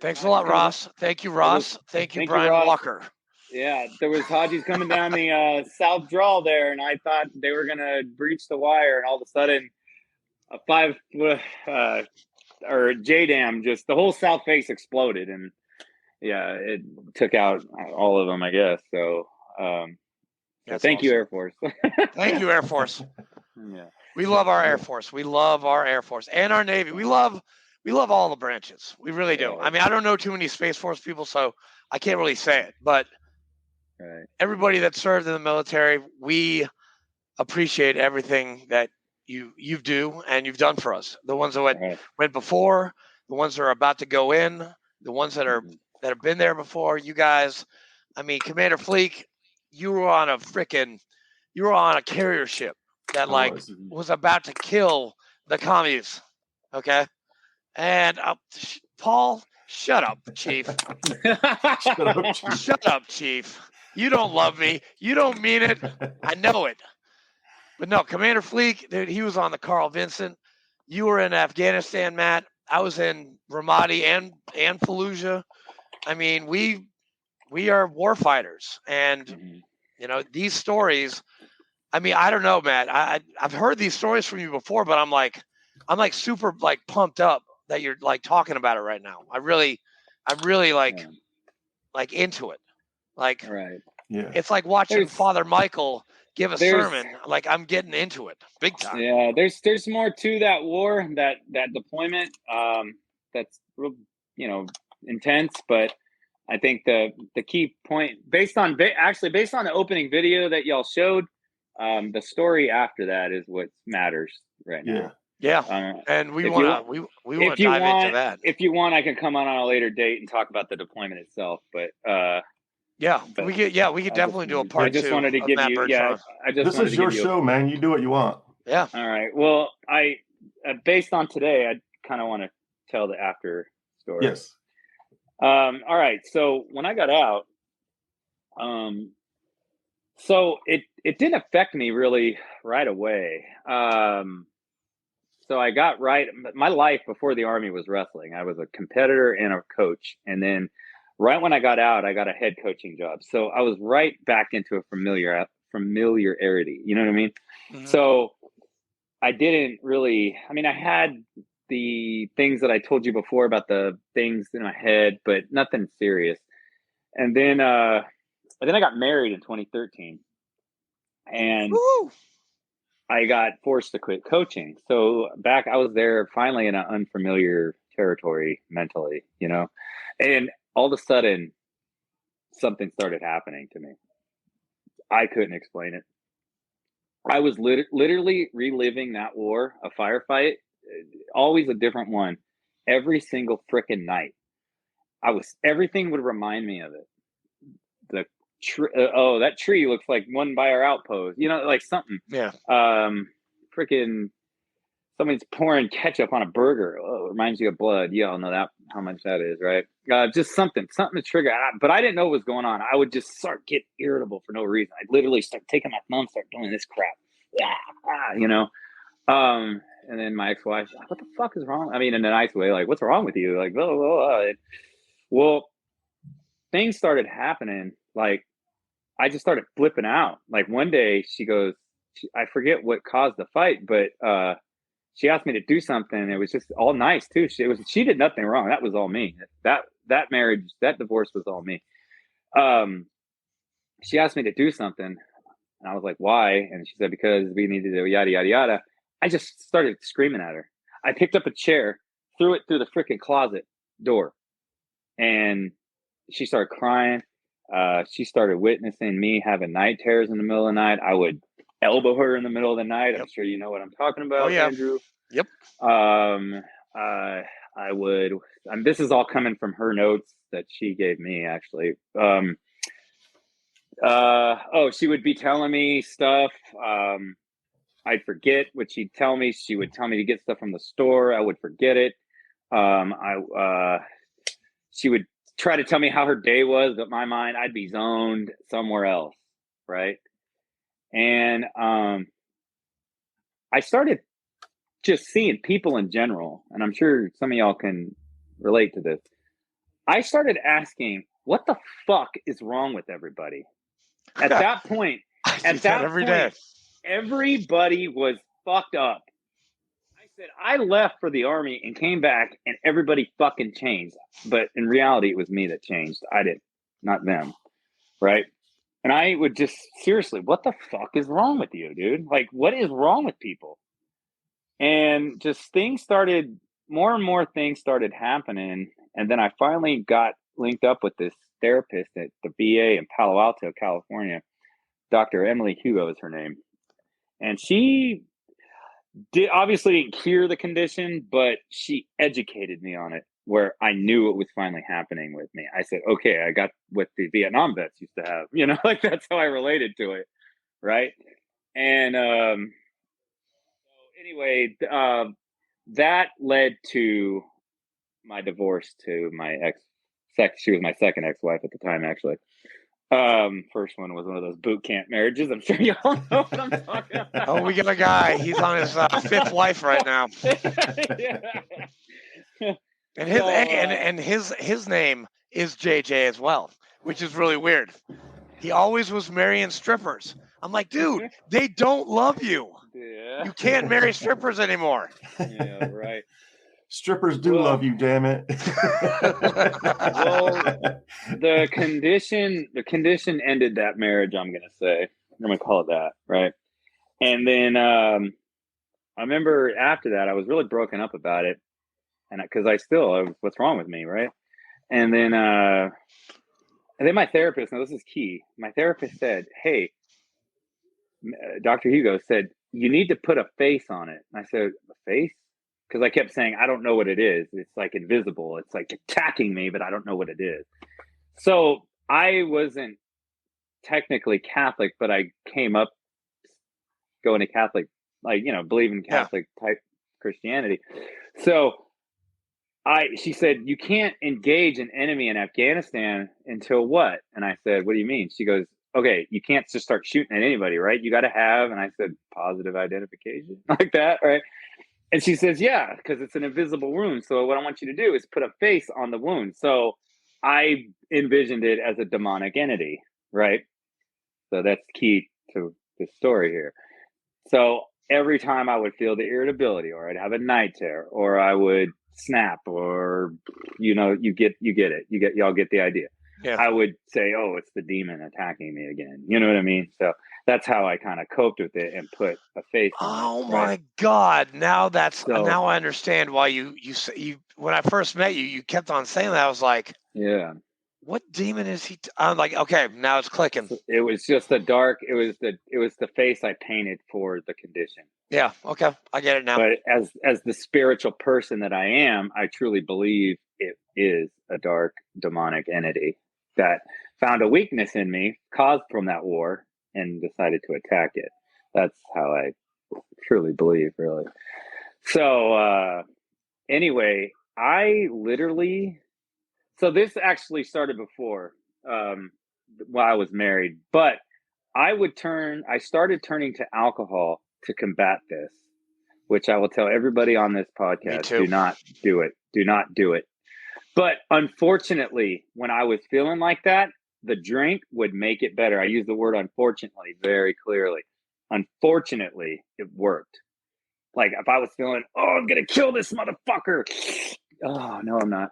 Thanks a lot, Ross. Thank you, Ross. Thank you, Brian Walker. Yeah, there was Hadjis coming down the south draw there, and I thought they were going to breach the wire, and all of a sudden, a 5 or JDAM, just the whole south face exploded, and it took out all of them, I guess. So, thank you, Air Force. Thank you, Air Force. Yeah, we love our Air Force. We love our Air Force and our Navy. We love all the branches. We really do. I mean, I don't know too many Space Force people, so I can't really say it. But everybody that served in the military, we appreciate everything that you do and you've done for us. The ones that went before, the ones that are about to go in, the ones that have been there before. You guys, I mean, Commander Fleek, you were on a carrier ship that was about to kill the commies. Okay. And Paul, shut up, Chief. Shut up, Chief. You don't love me. You don't mean it. I know it. But no, Commander Fleek, dude, he was on the Carl Vinson. You were in Afghanistan, Matt. I was in Ramadi and Fallujah. I mean, we are war fighters, and these stories. I mean, I don't know, Matt. I've heard these stories from you before, but I'm like super pumped up that you're talking about it right now. I'm really into it. It's like watching Father Michael give a sermon. I'm getting into it big time. Yeah, there's more to that war, that deployment. That's intense, but I think the key point, based on the opening video that y'all showed, the story after that is what matters right now. Yeah, and we want to dive into that. If you want, I can come on a later date and talk about the deployment itself. But Yeah, But we could definitely do a part I just two wanted to of give Matt you, Bertron. This is your show, man. You do what you want. Yeah. All right. Well, I based on today, I kind of want to tell the after story. Yes. All right. So when I got out, so it didn't affect me really right away. So I got my life before the Army was wrestling. I was a competitor and a coach. And then right when I got out, I got a head coaching job. So I was right back into a familiarity. You know what I mean? Mm-hmm. So I didn't really, I had the things that I told you before about the things in my head, but nothing serious. And then I got married in 2013. And Woo! I got forced to quit coaching. So I was there finally in an unfamiliar territory mentally, and all of a sudden something started happening to me. I couldn't explain it. I was literally reliving that war, a firefight, always a different one, every single frickin' night. Everything would remind me of it. The that tree looks like one by our outpost, like something. Yeah. Freaking somebody's pouring ketchup on a burger. Oh, it reminds you of blood. You all know how much that is, right? Just something to trigger. But I didn't know what was going on. I would just start get irritable for no reason. I'd literally start taking my thumb, start doing this crap. And then my ex-wife, what the fuck is wrong? In a nice way, like, what's wrong with you? Like, blah, blah, blah. Well, things started happening. Like, I just started flipping out. Like one day she goes, I forget what caused the fight, but she asked me to do something. It was just all nice too. She did nothing wrong. That was all me. That marriage, that divorce was all me. She asked me to do something, and I was like, "Why?" And she said, "Because we need to do yada yada yada." I just started screaming at her. I picked up a chair, threw it through the freaking closet door, and she started crying. She started witnessing me having night terrors in the middle of the night. I would elbow her in the middle of the night. Yep. I'm sure you know what I'm talking about, Andrew. Yep. I would, this is all coming from her notes that she gave me, actually. She would be telling me stuff. I'd forget what she'd tell me. She would tell me to get stuff from the store. I would forget it. She would try to tell me how her day was, but my mind, I'd be zoned somewhere else, right? And I started just seeing people in general, and I'm sure some of y'all can relate to this. I started asking, what the fuck is wrong with everybody? At that point, everybody was fucked up. I said, I left for the Army and came back and everybody fucking changed. But in reality, it was me that changed. I did, not them. Right. And I would just seriously, what the fuck is wrong with you, dude? Like, what is wrong with people? And just more and more things started happening. And then I finally got linked up with this therapist at the VA in Palo Alto, California. Dr. Emily Hugo is her name. And she obviously didn't cure the condition, but she educated me on it, where I knew it was finally happening with me. I said, okay, I got what the Vietnam vets used to have, like that's how I related to it. Right. And anyway, that led to my divorce to my she was my second ex-wife at the time, actually. First one was one of those boot camp marriages. I'm sure you all know what I'm talking about. Oh, we got a guy. He's on his fifth wife right now. And his name is JJ as well, which is really weird. He always was marrying strippers. I'm like, dude, they don't love you. Yeah. You can't marry strippers anymore. Yeah, right. Strippers do love you, damn it. Well, the condition ended that marriage, I'm going to say. I'm going to call it that, right? And then I remember after that, I was really broken up about it. And because what's wrong with me, right? And then my therapist, now this is key. My therapist said, hey, Dr. Hugo said, you need to put a face on it. And I said, a face? Because I kept saying, I don't know what it is. It's like invisible. It's like attacking me, but I don't know what it is. So I wasn't technically Catholic, but I came up going to Catholic, like, believing Catholic type Christianity. So she said, you can't engage an enemy in Afghanistan until what? And I said, what do you mean? She goes, okay, you can't just start shooting at anybody, right? You got to have, and I said, positive identification, like that, right? And she says, yeah, because it's an invisible wound. So what I want you to do is put a face on the wound. So I envisioned it as a demonic entity, right? So that's key to the story here. So every time I would feel the irritability, or I'd have a night terror, or I would snap, or y'all get the idea. Yeah. I would say, oh, it's the demon attacking me again. You know what I mean? So that's how I kind of coped with it and put a face on it. Oh my God! Now I understand why you when I first met you, you kept on saying that. I was like, yeah, what demon is he? I'm like, okay, now it's clicking. It was just it was the face I painted for the condition. Yeah, okay, I get it now. But as the spiritual person that I am, I truly believe it is a dark demonic entity that found a weakness in me caused from that war and decided to attack it. That's how I truly believe, really. So anyway, so this actually started before while I was married, but I started turning to alcohol to combat this, which I will tell everybody on this podcast, do not do it. Do not do it. But unfortunately, when I was feeling like that, the drink would make it better. I use the word unfortunately very clearly. Unfortunately, it worked. Like if I was feeling, oh, I'm going to kill this motherfucker. Oh, no, I'm not.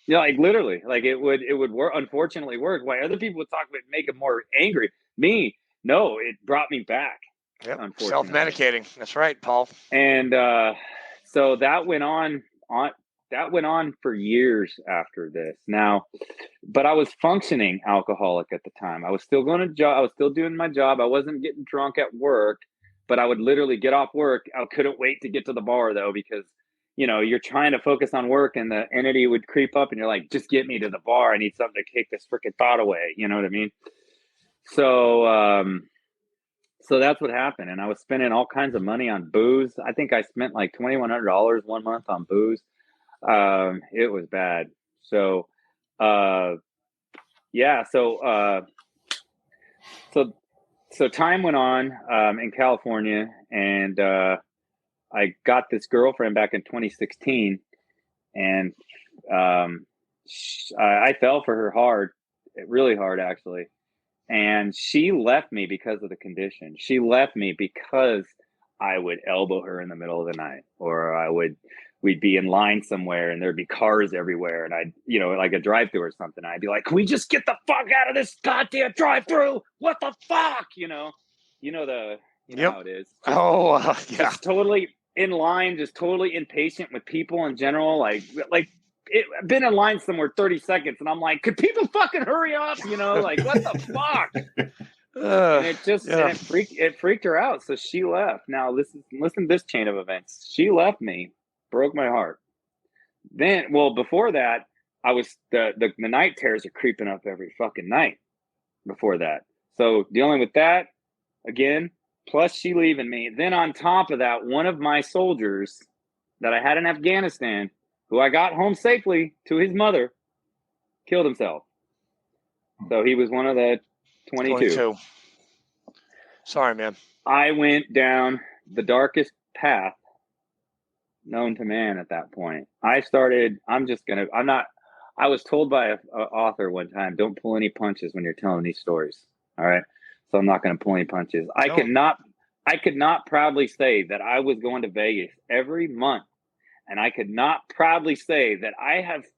Yeah, like literally, like it would work. Unfortunately, work. Why other people would talk about it, make them more angry. Me, no, it brought me back. Yep. Self-medicating. That's right, Paul. And so that went on for years after this. Now, but I was functioning alcoholic at the time. I was still going to job. I was still doing my job. I wasn't getting drunk at work, but I would literally get off work. I couldn't wait to get to the bar though, because you're trying to focus on work and the entity would creep up and you're like, just get me to the bar. I need something to take this freaking thought away. You know what I mean? So, so that's what happened. And I was spending all kinds of money on booze. I think I spent like $2,100 1 month on booze. It was bad. So, yeah. So time went on, in California, and, I got this girlfriend back in 2016, and I fell for her hard, really hard actually. And she left me because of the condition. She left me because I would elbow her in the middle of the night, or we'd be in line somewhere and there'd be cars everywhere, and I'd, like a drive-through or something. I'd be like, can we just get the fuck out of this goddamn drive-through? What the fuck? How it is. Just totally in line, just totally impatient with people in general. Like I've been in line somewhere 30 seconds and I'm like, could people fucking hurry up? Like what the fuck? And it freaked her out. So she left. Now listen to this chain of events. She left me, broke my heart. Then, before that, I was the night terrors are creeping up every fucking night before that. So dealing with that again, plus she leaving me. Then on top of that, one of my soldiers that I had in Afghanistan, who I got home safely to his mother, killed himself. So he was one of the 22. Sorry, man. I went down the darkest path known to man at that point. I was told by an author one time, don't pull any punches when you're telling these stories. All right. So I'm not going to pull any punches. I could not proudly say that I was going to Vegas every month. And I could not proudly say that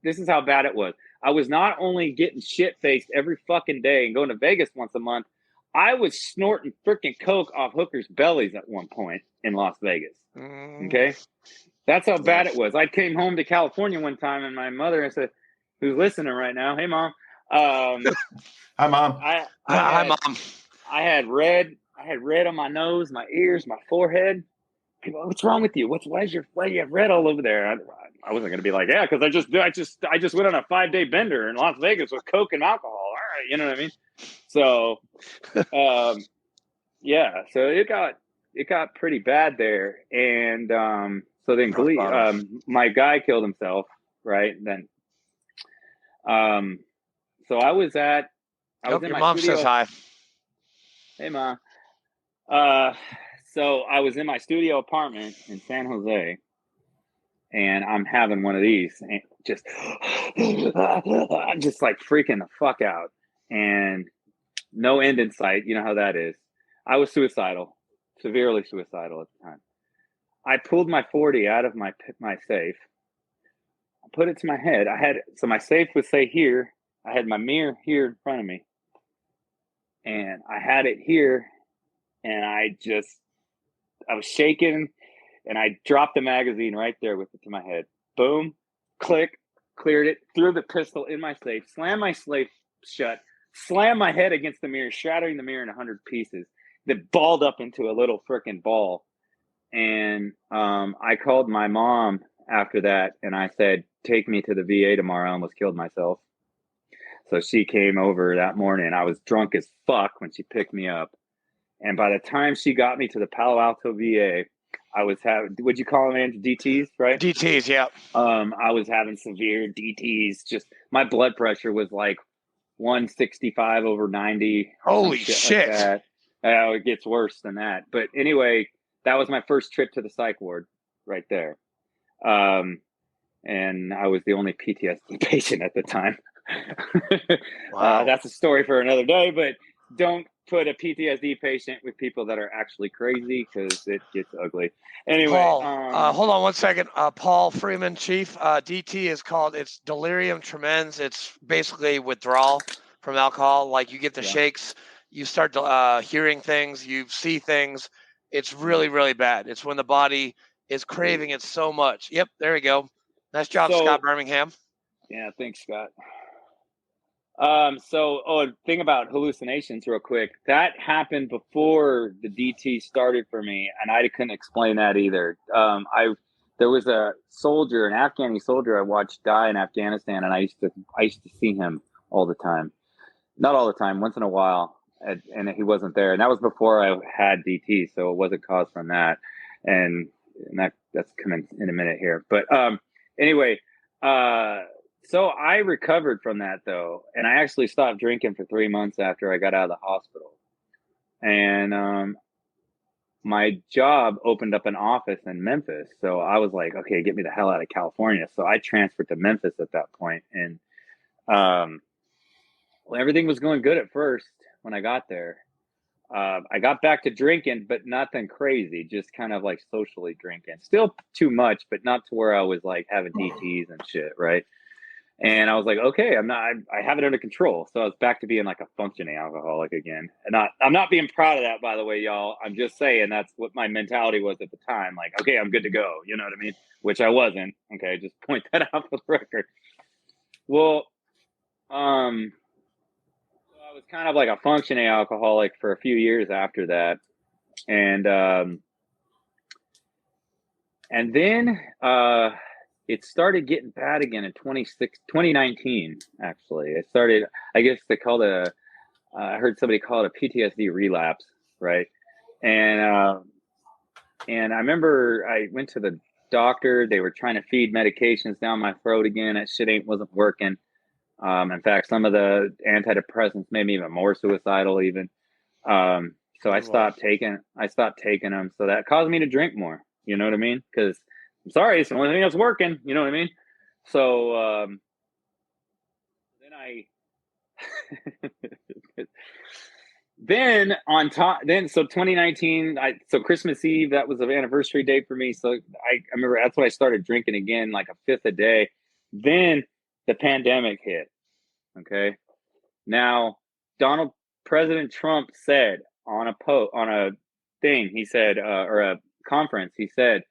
this is how bad it was. I was not only getting shit-faced every fucking day and going to Vegas once a month, I was snorting freaking coke off hookers' bellies at one point in Las Vegas. Okay? That's how bad it was. I came home to California one time and my mother said, who's listening right now? Hey, Mom. Hi, Mom. Hi, Mom. I had red on my nose, my ears, my forehead. People, what's wrong with you? Why do you have red all over there? I wasn't going to be like, yeah, because I just went on a 5-day bender in Las Vegas with coke and alcohol. All You know what I mean? So, yeah, so it got pretty bad there. And so then my guy killed himself, right? Then so I was in your my mom studio. says hi. Hey, Ma. So I was in my studio apartment in San Jose, and I'm having one of these, and just like freaking the fuck out, and no end in sight. You know how that is. I was suicidal, severely suicidal at the time. I pulled my 40 out of my safe. I put it to my head. So my safe would say here. I had my mirror here in front of me, and I had it here, and I was shaking, and I dropped the magazine right there with it to my head. Boom, click, cleared it, threw the pistol in my safe, slammed my safe shut, slammed my head against the mirror, shattering the mirror in 100 pieces. That balled up into a little freaking ball. And I called my mom after that, and I said, take me to the VA tomorrow. I almost killed myself. So she came over that morning. I was drunk as fuck when she picked me up. And by the time she got me to the Palo Alto VA, I was having, what'd you call them, DTs, right? DTs, yeah. I was having severe DTs. Just my blood pressure was like 165 over 90. Holy shit. Like that. It gets worse than that. But anyway, that was my first trip to the psych ward right there. And I was the only PTSD patient at the time. Wow. That's a story for another day, but don't put a PTSD patient with people that are actually crazy, because it gets ugly. Anyway, Paul, hold on one second. Paul Freeman, Chief. DT is called, it's delirium tremens. It's basically withdrawal from alcohol. Like you get the shakes, you start hearing things, you see things. It's really, really bad. It's when the body is craving it so much. Yep, there we go. Nice job, Scott Birmingham. Yeah, thanks, Scott. Thing about hallucinations real quick. That happened before the DT started for me, and I couldn't explain that either. There was a soldier, an Afghani soldier I watched die in Afghanistan, and I used to see him all the time. Not all the time, once in a while, and he wasn't there. And that was before I had DT, so it wasn't caused from that. And that's coming in a minute here. But anyway, so I recovered from that, though, and I actually stopped drinking for 3 months after I got out of the hospital. And my job opened up an office in Memphis, so I was like, okay, get me the hell out of California. So I transferred to Memphis at that point, and everything was going good at first when I got there. I got back to drinking, but nothing crazy, just kind of like socially drinking. Still too much, but not to where I was like having DTs and shit, right? And I was like, okay, I have it under control. So I was back to being like a functioning alcoholic again. And I'm not being proud of that, by the way, y'all. I'm just saying that's what my mentality was at the time. Like, okay, I'm good to go. You know what I mean? Which I wasn't. Okay, just point that out for the record. Well, I was kind of like a functioning alcoholic for a few years after that. And then it started getting bad again in 2019, actually. It started, I guess they called it I heard somebody call it a PTSD relapse, right? And I remember I went to the doctor. They were trying to feed medications down my throat again. That shit wasn't working. In fact, some of the antidepressants made me even more suicidal even. So I stopped taking them. So that caused me to drink more. You know what I mean? Because I'm sorry, it's the only thing that's working. You know what I mean? So then so 2019, so Christmas Eve, that was an anniversary date for me. So I remember that's when I started drinking again, like a fifth a day. Then the pandemic hit. Okay. Now, President Trump said on a thing, he said, or a conference, he said,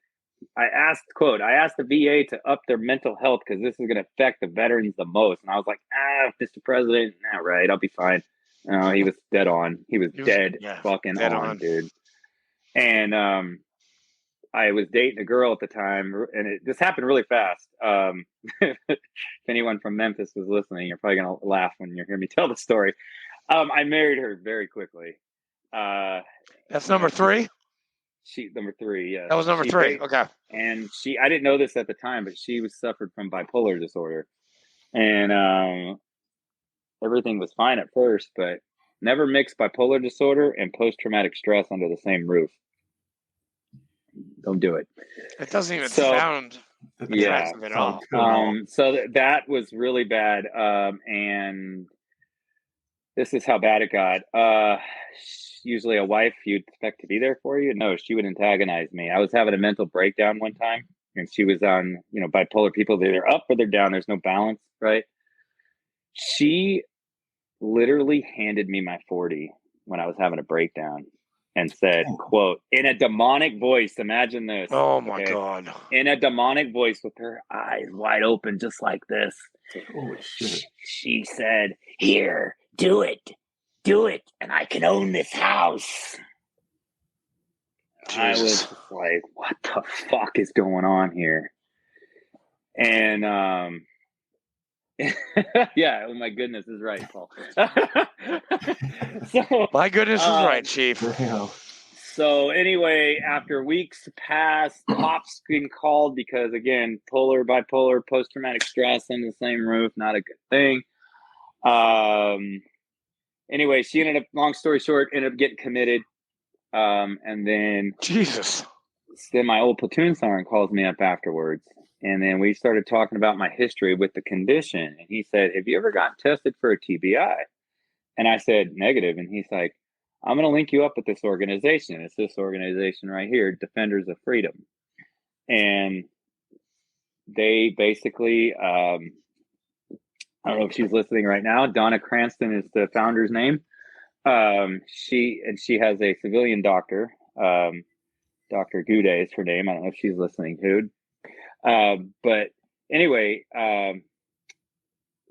I asked the VA to up their mental health because this is going to affect the veterans the most. And I was like, Mr. President, all right, I'll be fine. He was dead on. He was dead fucking dead on, dude. And I was dating a girl at the time, and this happened really fast. If anyone from Memphis was listening, you're probably gonna laugh when you hear me tell the story. I married her very quickly. That's number 3. Number 3, yeah. That was number 3. Okay. And I didn't know this at the time, but she suffered from bipolar disorder, and everything was fine at first, but never mix bipolar disorder and post-traumatic stress under the same roof. Don't do it. It doesn't even sound attractive at all. So that was really bad. And this is how bad it got. Usually a wife you'd expect to be there for you. No, she would antagonize me. I was having a mental breakdown one time, and she was on, bipolar people. They're up or they're down. There's no balance, right? She literally handed me my 40 when I was having a breakdown and said, quote, in a demonic voice, imagine this. Oh my God. In a demonic voice with her eyes wide open, just like this. Holy shit. She said, here, do it, and I can own this house. Jesus. I was like, what the fuck is going on here? And, yeah, oh my goodness is right, Paul. My goodness is right, Chief. So anyway, after weeks passed, Pop's been called because, again, bipolar, post-traumatic stress in the same roof, not a good thing. Anyway, she long story short, ended up getting committed. And then Jesus. Then my old platoon sergeant calls me up afterwards. And then we started talking about my history with the condition. And he said, have you ever gotten tested for a TBI? And I said, negative. And he's like, I'm going to link you up with this organization. It's this organization right here, Defenders of Freedom. And they basically, I don't know if she's listening right now. Donna Cranston is the founder's name. She has a civilian doctor. Dr. Goudet is her name. I don't know if she's listening, dude. But anyway,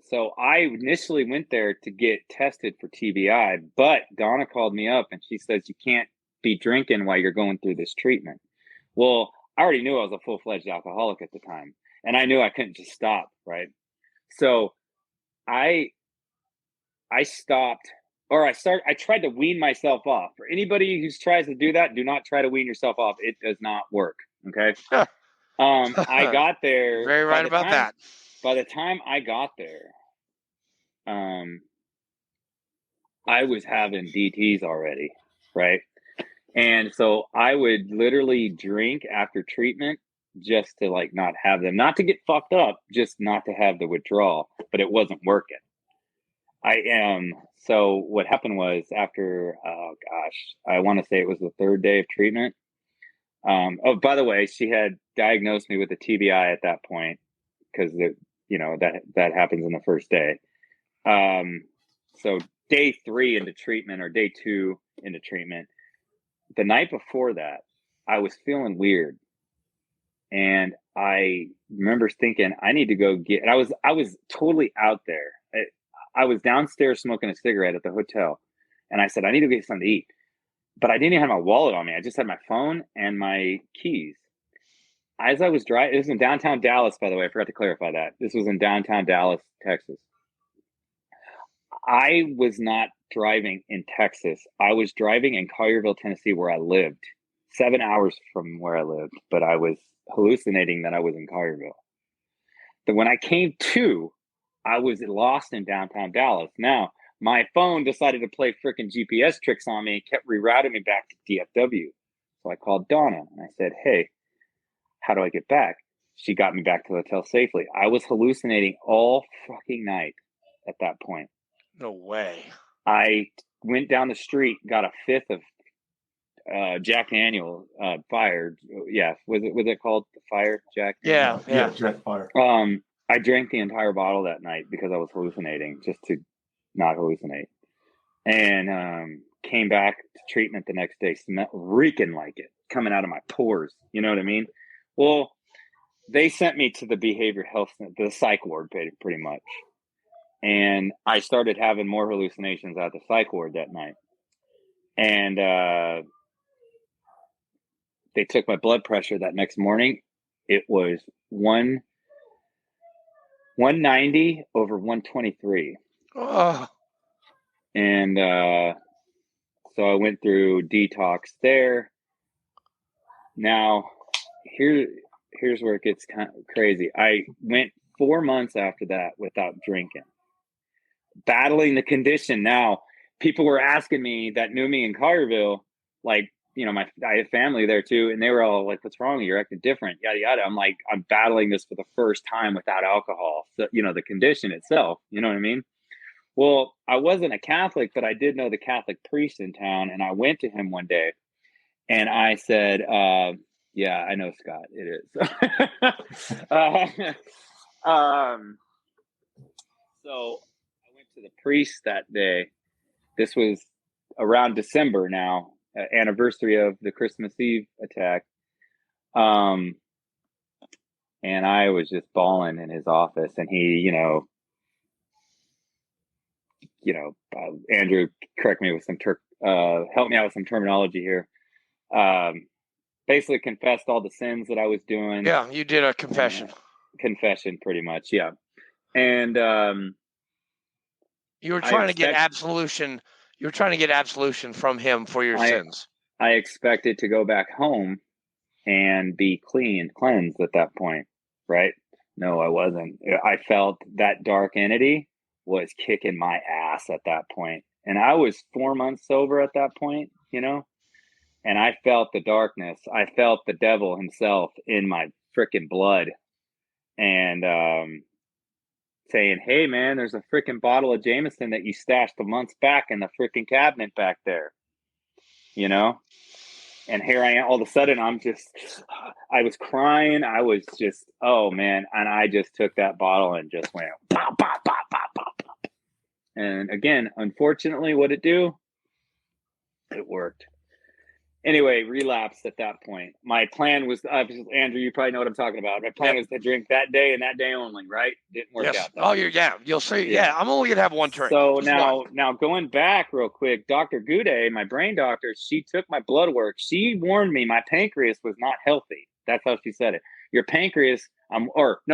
so I initially went there to get tested for TBI, but Donna called me up and she says, you can't be drinking while you're going through this treatment. Well, I already knew I was a full-fledged alcoholic at the time, and I knew I couldn't just stop, right? So I stopped, or I tried to wean myself off. For anybody who tries to do that, do not try to wean yourself off. It does not work. Okay. I got there. Very right about that. By the time I got there, I was having DTs already, right? And so I would literally drink after treatment just to not have them, not to get fucked up, just not to have the withdrawal, but it wasn't working. So what happened was after, I want to say it was the 3rd day of treatment. By the way, she had diagnosed me with a TBI at that point because that happens in the first day. So day 3 into treatment, or day 2 into treatment, the night before that, I was feeling weird, and I remember thinking I need to go get. And I was totally out there. I was downstairs smoking a cigarette at the hotel, and I said I need to get something to eat. But I didn't even have my wallet on me. I just had my phone and my keys. As I was driving, it was in downtown Dallas, by the way. I forgot to clarify that. This was in downtown Dallas, Texas. I was not driving in Texas. I was driving in Collierville, Tennessee, where I lived, 7 hours from where I lived. But I was hallucinating that I was in Collierville. Then when I came to, I was lost in downtown Dallas. Now, my phone decided to play freaking GPS tricks on me and kept rerouting me back to DFW. So I called Donna and I said, hey, how do I get back? She got me back to the hotel safely. I was hallucinating all fucking night at that point. No way. I went down the street, got a 5th of Jack Daniel fired. Yeah. Was it called the Fire Jack? Yeah. Jack Fire. I drank the entire bottle that night because I was hallucinating, just to not hallucinate, and came back to treatment the next day, reeking like it, coming out of my pores. You know what I mean? Well, they sent me to the behavioral health, the psych ward, pretty much, and I started having more hallucinations at the psych ward that night. And they took my blood pressure that next morning. It was 190 over 123. Oh. And so I went through detox there. Now, here's where it gets kind of crazy. I went 4 months after that without drinking, battling the condition. Now, people were asking me that knew me in Collierville, like, you know, I have family there too, and they were all like, "What's wrong? You're acting different, yada yada." I'm like, I'm battling this for the first time without alcohol. So, you know, the condition itself, you know what I mean? Well, I wasn't a Catholic, but I did know the Catholic priest in town, and I went to him one day, and I said, "Yeah, I know, Scott. It is." So I went to the priest that day. This was around December now, anniversary of the Christmas Eve attack. And I was just bawling in his office, and he, Andrew, correct me with some help me out with some terminology here. Basically confessed all the sins that I was doing. Yeah, you did a confession. Confession, pretty much, yeah. And you were trying to get absolution. You were trying to get absolution from him for your sins. I expected to go back home and be cleansed at that point, right? No, I wasn't. I felt that dark entity was kicking my ass at that point. And I was 4 months sober at that point, and I felt the darkness. I felt the devil himself in my freaking blood, and saying, "Hey man, there's a freaking bottle of Jameson that you stashed a months back in the freaking cabinet back there," And here I am, all of a sudden I was crying. I was just, oh man. And I just took that bottle and just went pop, pop, pop, pop, pop, pop. And again, unfortunately, what'd it do? It worked. Anyway, relapsed at that point. My plan was, Andrew, you probably know what I'm talking about. My plan was to drink that day and that day only, right? Didn't work out. Oh, you'll see. Yeah, I'm only gonna have one drink. So now going back real quick, Dr. Goudet, my brain doctor, she took my blood work. She warned me my pancreas was not healthy. That's how she said it. Your pancreas,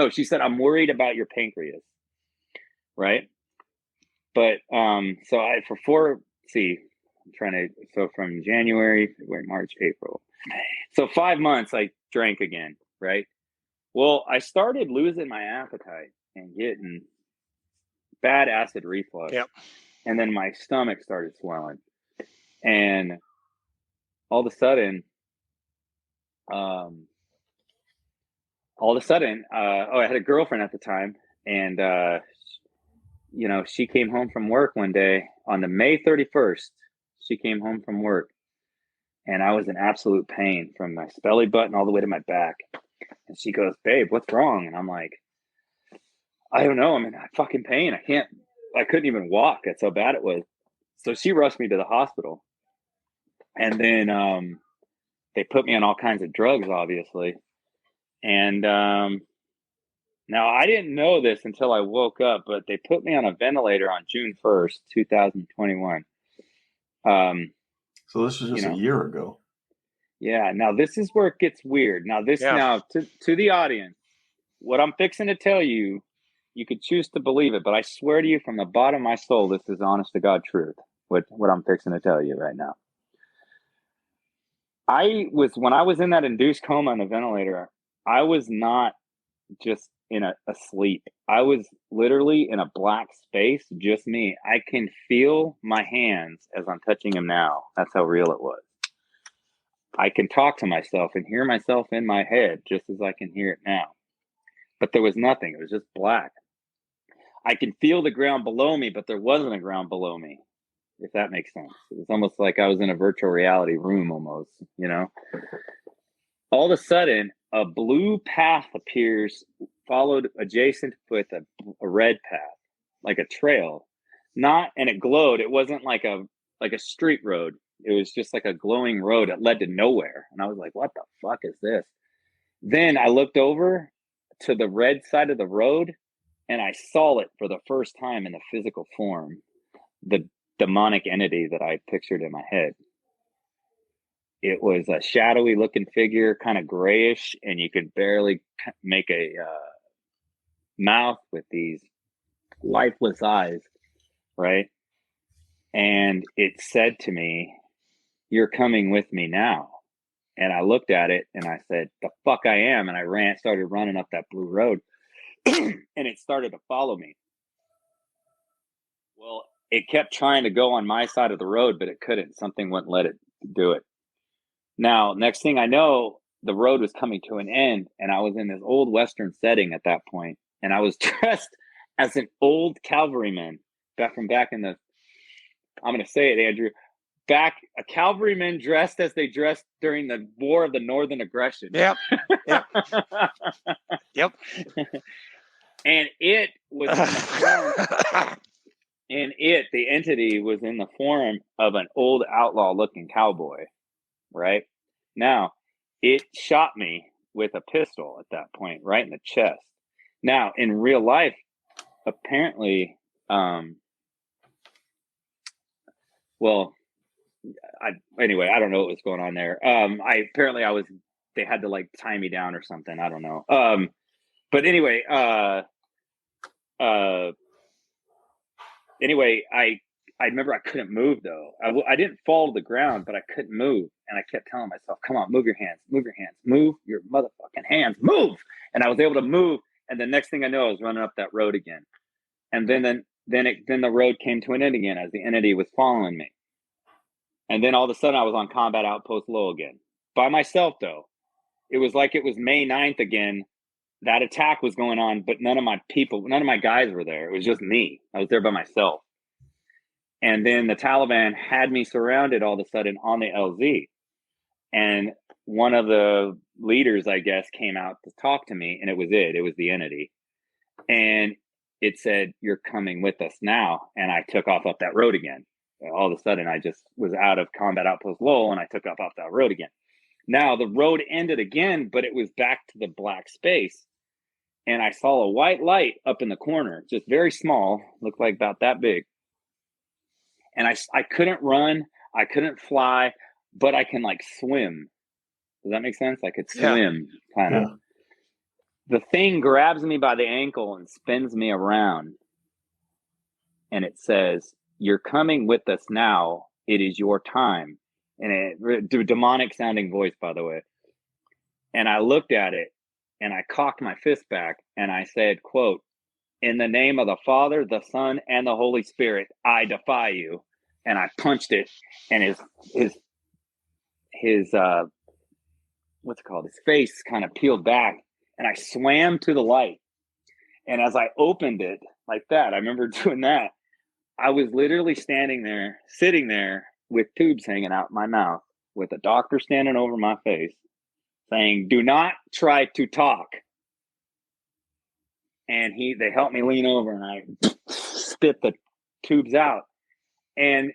she said, I'm worried about your pancreas. Right? But so from January, February, March, April. So 5 months I drank again, right? Well, I started losing my appetite and getting bad acid reflux. Yep. And then my stomach started swelling. And all of a sudden, I had a girlfriend at the time, and she came home from work one day on the May 31st. She came home from work, and I was in absolute pain from my belly button all the way to my back. And she goes, "Babe, what's wrong?" And I'm like, "I don't know. I'm in fucking pain. I couldn't even walk. That's how bad it was." So she rushed me to the hospital. And then they put me on all kinds of drugs, obviously. And now I didn't know this until I woke up, but they put me on a ventilator on June 1st, 2021. So this was just a year ago. Yeah. Now this is where it gets weird. Now to the audience, what I'm fixing to tell you, you could choose to believe it, but I swear to you from the bottom of my soul, this is honest to God truth. What I'm fixing to tell you right now. When I was in that induced coma on the ventilator, I was not just in a sleep. I was literally in a black space, just me. I can feel my hands as I'm touching them now. That's how real it was. I can talk to myself and hear myself in my head just as I can hear it now. But there was nothing. It was just black. I can feel the ground below me, but there wasn't a ground below me, if that makes sense. It was almost like I was in a virtual reality room almost, All of a sudden, a blue path appears, followed adjacent with a red path, like a trail. And it glowed. It wasn't like a street road. It was just like a glowing road that led to nowhere. And I was like, what the fuck is this? Then I looked over to the red side of the road, and I saw it for the first time in the physical form, the demonic entity that I pictured in my head. it was a shadowy looking figure, kind of grayish, and you could barely make a mouth with these lifeless eyes, right? And it said to me, "You're coming with me now." And I looked at it and I said, "The fuck I am." And I started running up that blue road and it started to follow me. Well, it kept trying to go on my side of the road, but it couldn't. Something wouldn't let it do it. Now, next thing I know, the road was coming to an end, and I was in this old Western setting at that point, and I was dressed as an old cavalryman back in the, I'm going to say it, Andrew, a cavalryman dressed as they dressed during the War of the Northern Aggression. Yep. Yep. And it was in the form, the entity was in the form of an old outlaw-looking cowboy. Right now, it shot me with a pistol at that point, right in the chest. Now, in real life, apparently, anyway, I don't know what was going on there. They had to like tie me down or something. I don't know. But anyway, I remember I couldn't move though. I didn't fall to the ground, but I couldn't move. And I kept telling myself, "Come on, move your hands, move your motherfucking hands, move." And I was able to move. And the next thing I know, I was running up that road again. And then the road came to an end again as the entity was following me. And then all of a sudden I was on combat outpost low again by myself though. It was like it was May 9th again. That attack was going on, but none of my guys were there. It was just me. I was there by myself. And then the Taliban had me surrounded all of a sudden on the LZ. And one of the leaders, I guess, came out to talk to me, and it was the entity. And it said, "You're coming with us now." And I took off up that road again. All of a sudden, I just was out of combat outpost Lowell, and I took off that road again. Now, the road ended again, but it was back to the black space. And I saw a white light up in the corner, just very small, looked like about that big. And I couldn't run, I couldn't fly, but I can like swim. Does that make sense? I could swim, kind of. Yeah. The thing grabs me by the ankle and spins me around. And it says, "You're coming with us now. It is your time." And it, demonic sounding voice, by the way. And I looked at it and I cocked my fist back and I said, quote, "In the name of the Father, the Son, and the Holy Spirit, I defy you." And I punched it, and his what's it called? His face kind of peeled back, and I swam to the light. And as I opened it like that, I remember doing that. I was literally sitting there with tubes hanging out my mouth, with a doctor standing over my face, saying, "Do not try to talk." And they helped me lean over, and I spit the tubes out. And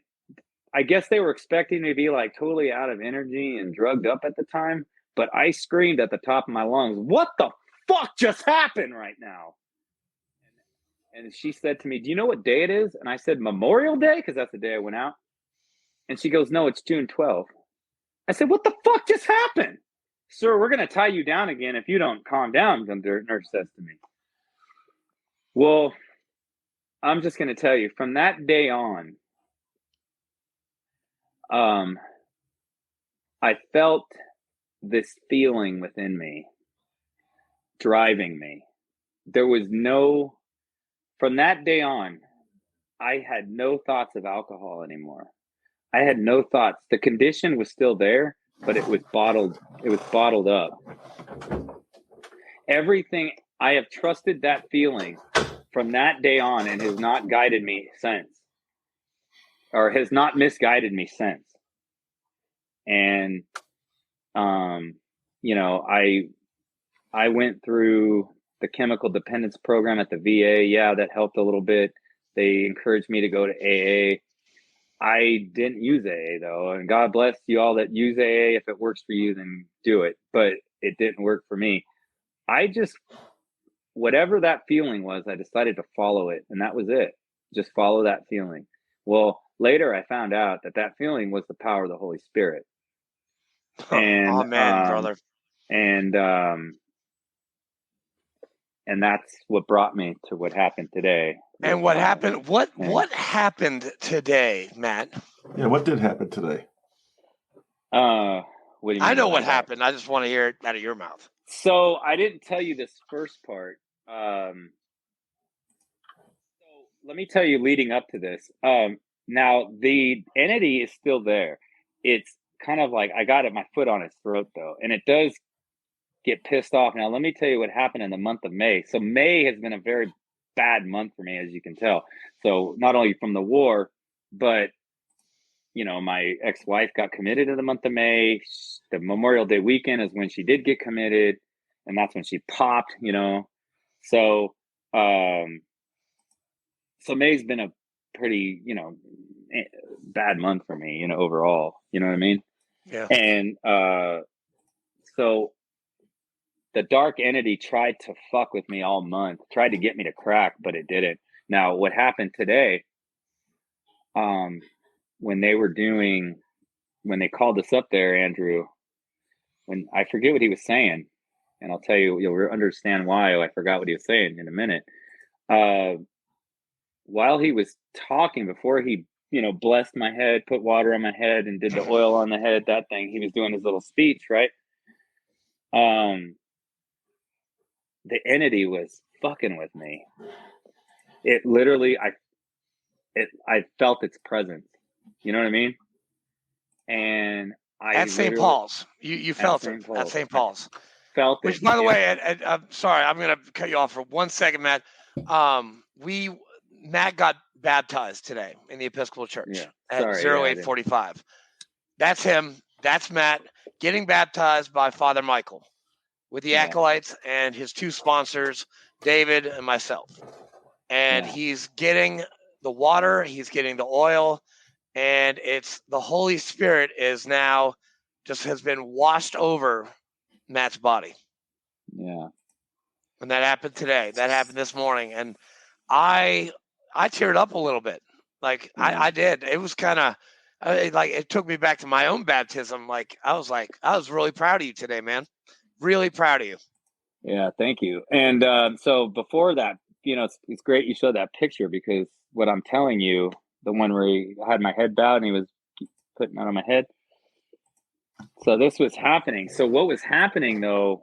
I guess they were expecting me to be like totally out of energy and drugged up at the time, but I screamed at the top of my lungs, "What the fuck just happened right now?" And she said to me, "Do you know what day it is?" And I said, "Memorial Day," because that's the day I went out. And she goes, "No, it's June 12th. I said, "What the fuck just happened?" "Sir, we're going to tie you down again if you don't calm down," the nurse says to me. Well, I'm just going to tell you, from that day on, I felt this feeling within me driving me. From that day on, I had no thoughts of alcohol anymore. I had no thoughts. The condition was still there, but it was bottled up. Everything, I have trusted that feeling from that day on and has not guided me since, or has not misguided me since. And, I went through the chemical dependence program at the VA. Yeah, that helped a little bit. They encouraged me to go to AA. I didn't use AA though. And God bless you all that use AA. If it works for you, then do it. But it didn't work for me. Whatever that feeling was, I decided to follow it. And that was it. Just follow that feeling. Well, later I found out that feeling was the power of the Holy Spirit. And Amen, brother. And that's what brought me to what happened today. And what happened? What happened today, Matt? Yeah, what did happen today? What do you mean I know by what that? happened. I just want to hear it out of your mouth. So I didn't tell you this first part. So let me tell you leading up to this. Now the entity is still there. It's kind of like I got my foot on its throat though, and it does get pissed off. Now let me tell you what happened in the month of May. So May has been a very bad month for me, as you can tell. So not only from the war, but my ex-wife got committed in the month of May. The Memorial Day weekend is when she did get committed, and that's when she popped. So so May's been a pretty bad month for me, overall. You know what I mean? Yeah. And so the dark entity tried to fuck with me all month, tried to get me to crack, but it didn't. Now, what happened today, when they called us up there, Andrew, when I forget what he was saying, and I'll tell you, you'll understand why I forgot what he was saying in a minute. While he was talking, before he, blessed my head, put water on my head and did the oil on the head, that thing, he was doing his little speech, right? The entity was fucking with me. It literally, I felt its presence. You know what I mean? And at St. Paul's, you felt it at St. Paul's. Felt it. Which, by the way, I'm sorry, I'm going to cut you off for 1 second, Matt. Matt got baptized today in the Episcopal Church at 0845. That's him. That's Matt getting baptized by Father Michael with the acolytes and his two sponsors, David and myself. And he's getting the water, he's getting the oil, and it's the Holy Spirit is now has been washed over Matt's body. Yeah. And that happened today. That happened this morning. And I teared up a little bit. I did. It was kind of it took me back to my own baptism. I was really proud of you today, man. Really proud of you. Yeah, thank you. And so before that, it's great you showed that picture, because what I'm telling you, the one where he had my head bowed and he was putting that on my head. So this was happening. So what was happening, though,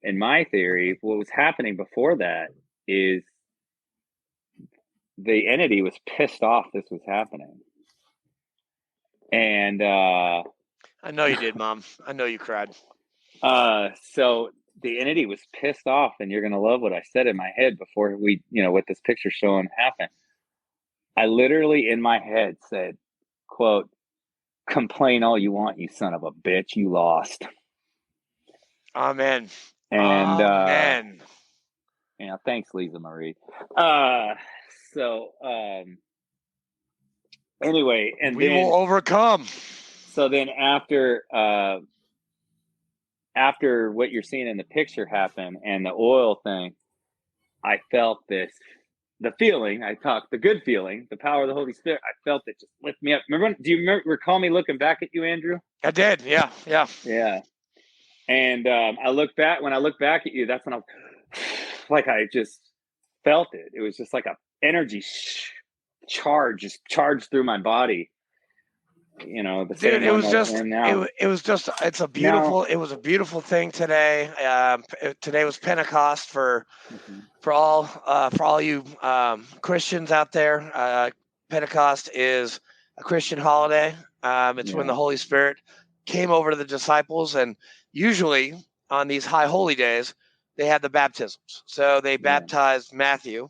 in my theory, what was happening before that is the entity was pissed off this was happening. And I know you did, Mom. I know you cried. So the entity was pissed off, and you're going to love what I said in my head before we, what this picture showing happened. I literally in my head said, quote, "Complain all you want, you son of a bitch, you lost." Amen. And Amen. Thanks, Lisa Marie. Anyway, and we will overcome. So then after what you're seeing in the picture happen and the oil thing, I felt the feeling, the good feeling, the power of the Holy Spirit. I felt it just lift me up. Do you recall me looking back at you, Andrew? I did. Yeah. And when I look back at you, that's when I just felt it. It was just like a energy charge just charged through my body. Dude, it was just it's a beautiful it was a beautiful thing today. Today was Pentecost for all you Christians out there. Pentecost is a Christian holiday. It's when the Holy Spirit came over to the disciples, and usually on these high holy days they had the baptisms. So they baptized Matthew,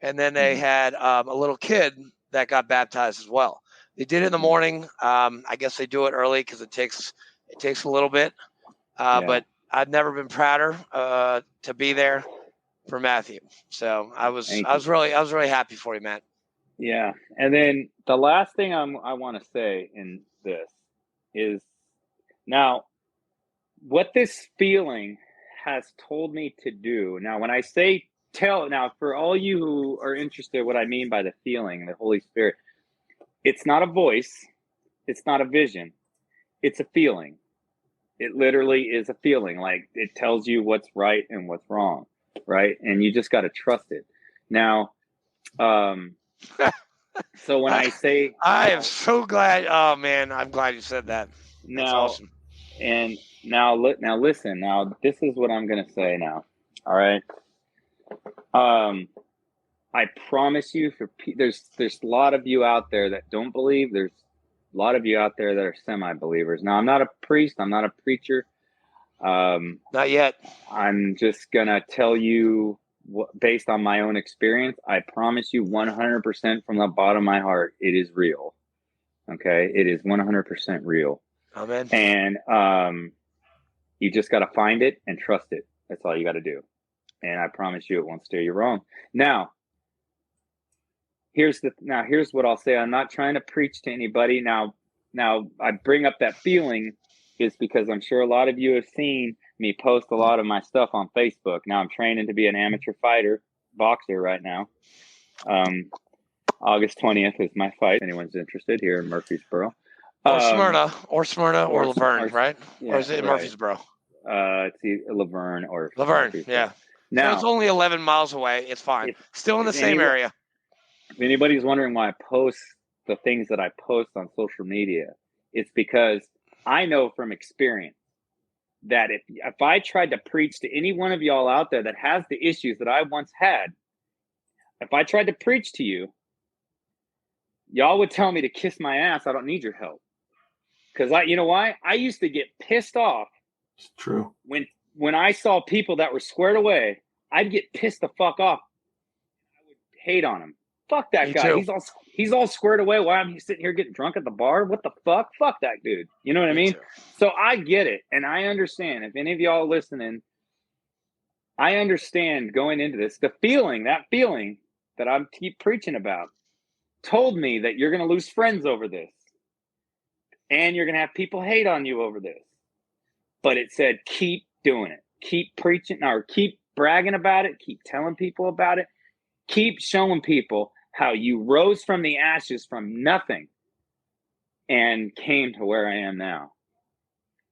and then they had a little kid that got baptized as well. They did it in the morning. I guess they do it early because it takes a little bit. But I've never been prouder to be there for Matthew. So I was really happy for you, Matt. Yeah. And then the last thing I want to say in this is, now what this feeling has told me to do. Now, when I say for all you who are interested, what I mean by the feeling, the Holy Spirit, it's not a voice. It's not a vision. It's a feeling. It literally is a feeling. Like, it tells you what's right and what's wrong, right? And you just got to trust it. Now, so when I say, I am so glad. Oh man, I'm glad you said that. That's now, awesome. and now listen. Now, this is what I'm gonna say now. All right. I promise you, there's a lot of you out there that don't believe. There's a lot of you out there that are semi-believers. Now, I'm not a priest. I'm not a preacher. Not yet. I'm just gonna tell you, based on my own experience, I promise you 100% from the bottom of my heart, it is real. Okay? It is 100% real. Amen. And you just got to find it and trust it. That's all you got to do. And I promise you it won't steer you wrong. Now, here's what I'll say. I'm not trying to preach to anybody. Now I bring up that feeling is because I'm sure a lot of you have seen me post a lot of my stuff on Facebook. Now I'm training to be an amateur boxer right now. August 20th is my fight. If anyone's interested, here in Murfreesboro. Or Smyrna or Laverne, right? Yeah, or is it in right. Murfreesboro? It's either Laverne or Laverne, Murfreesboro. yeah. Now, so it's only 11 miles away. It's fine. Still in the same area. If anybody's wondering why I post the things that I post on social media, it's because I know from experience that if I tried to preach to any one of y'all out there that has the issues that I once had, if I tried to preach to you, y'all would tell me to kiss my ass. I don't need your help. Because you know why? I used to get pissed off. It's true. When I saw people that were squared away, I'd get pissed the fuck off. I would hate on him. Fuck that guy. Too. He's all squared away. Why am I sitting here getting drunk at the bar? What the fuck? Fuck that dude. You know what I mean? Too. So I get it. And I understand. If any of y'all are listening, I understand going into this. That feeling that I keep preaching about told me that you're going to lose friends over this. And you're going to have people hate on you over this. But it said, keep doing it. Keep preaching or keep bragging about it. Keep telling people about it. Keep showing people how you rose from the ashes from nothing and came to where I am now.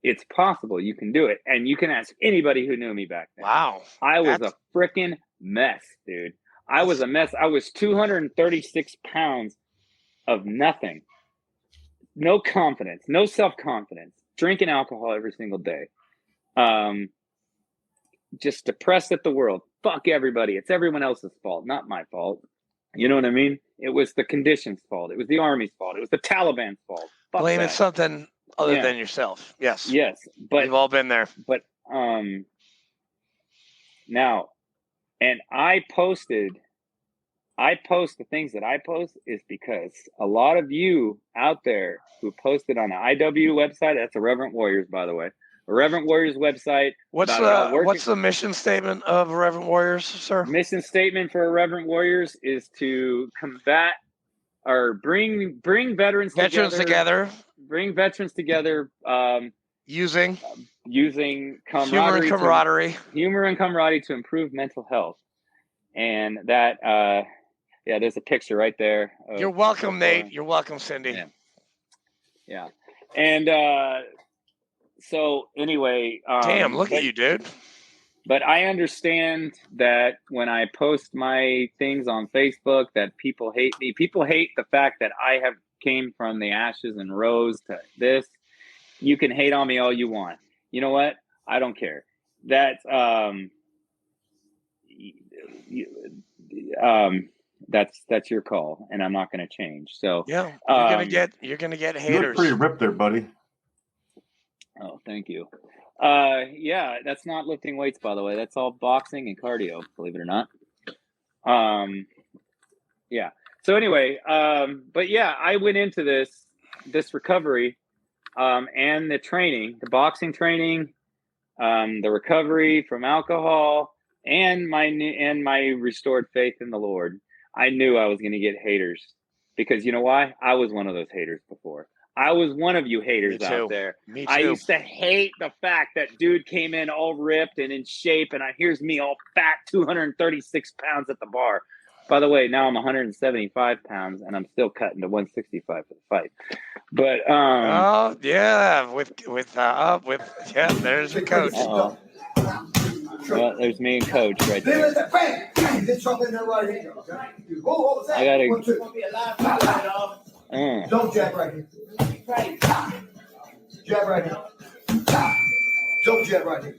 It's possible. You can do it. And you can ask anybody who knew me back then. Wow. I was a freaking mess, dude. I was a mess. I was 236 pounds of nothing. No confidence, no self-confidence, drinking alcohol every single day. Just depressed at the world. Fuck everybody. It's everyone else's fault, not my fault. You know what I mean? It was the conditions' fault. It was the Army's fault. It was the Taliban's fault. Fuck Blaming that. something other than yourself. Yes. Yes. But we've all been there. But now, and I post the things that I post is because a lot of you out there who posted on the IW website, that's Irreverent Warriors, by the way, Irreverent Warriors website. What's the mission statement of Irreverent Warriors, sir? Mission statement for Irreverent Warriors is to combat or bring veterans together. Bring veterans together. Using camaraderie. Humor and camaraderie to improve mental health. And that, there's a picture right there. You're welcome, Nate. You're welcome, Cindy. Yeah. And so anyway. Damn, look at you, dude. But I understand that when I post my things on Facebook that people hate me. People hate the fact that I have came from the ashes and rose to this. You can hate on me all you want. You know what? I don't care. That's that's your call, and I'm not going to change. So yeah, you're gonna get haters. You look pretty ripped there, buddy. Oh, thank you. Yeah, that's not lifting weights, by the way. That's all boxing and cardio, believe it or not. Yeah. So anyway, but yeah, I went into this recovery, and the training, the boxing training, the recovery from alcohol, and my restored faith in the Lord. I knew I was going to get haters because you know why? I was one of those haters before. I was one of you haters out there. Me too. I used to hate the fact that dude came in all ripped and in shape, and here's me all fat, 236 pounds at the bar. By the way, now I'm 175 pounds, and I'm still cutting to 165 for the fight. But oh yeah, with yeah, there's your coach. Well, there's me and Coach right there. I gotta. Don't jab right here. Jab right here. Don't jab right here.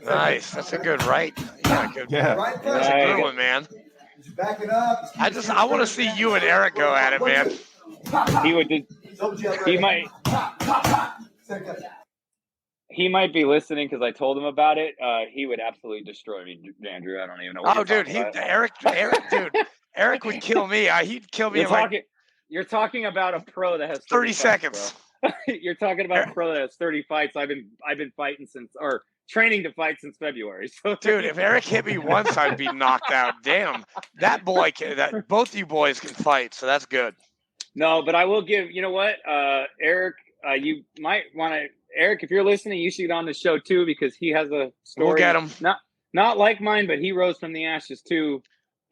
Nice. That's a good right. Yeah, good. Yeah. That's a good one, man. Back it up. I want to see you and Eric go at it, man. He would. He might be listening because I told him about it. He would absolutely destroy me, Andrew. I don't even know. What dude, Eric, dude, Eric would kill me. He'd kill me. You're talking about a pro that has 30 seconds. You're talking about a pro that has 30 fights. I've been fighting training to fight since February. So, dude, if Eric hit me once, I'd be knocked out. Damn, that boy both you boys can fight, so that's good. No, but I will give. You know what, Eric, you might want to. Eric, if you're listening, you should get on the show too because he has a story. We'll get him. Not like mine, but he rose from the ashes too,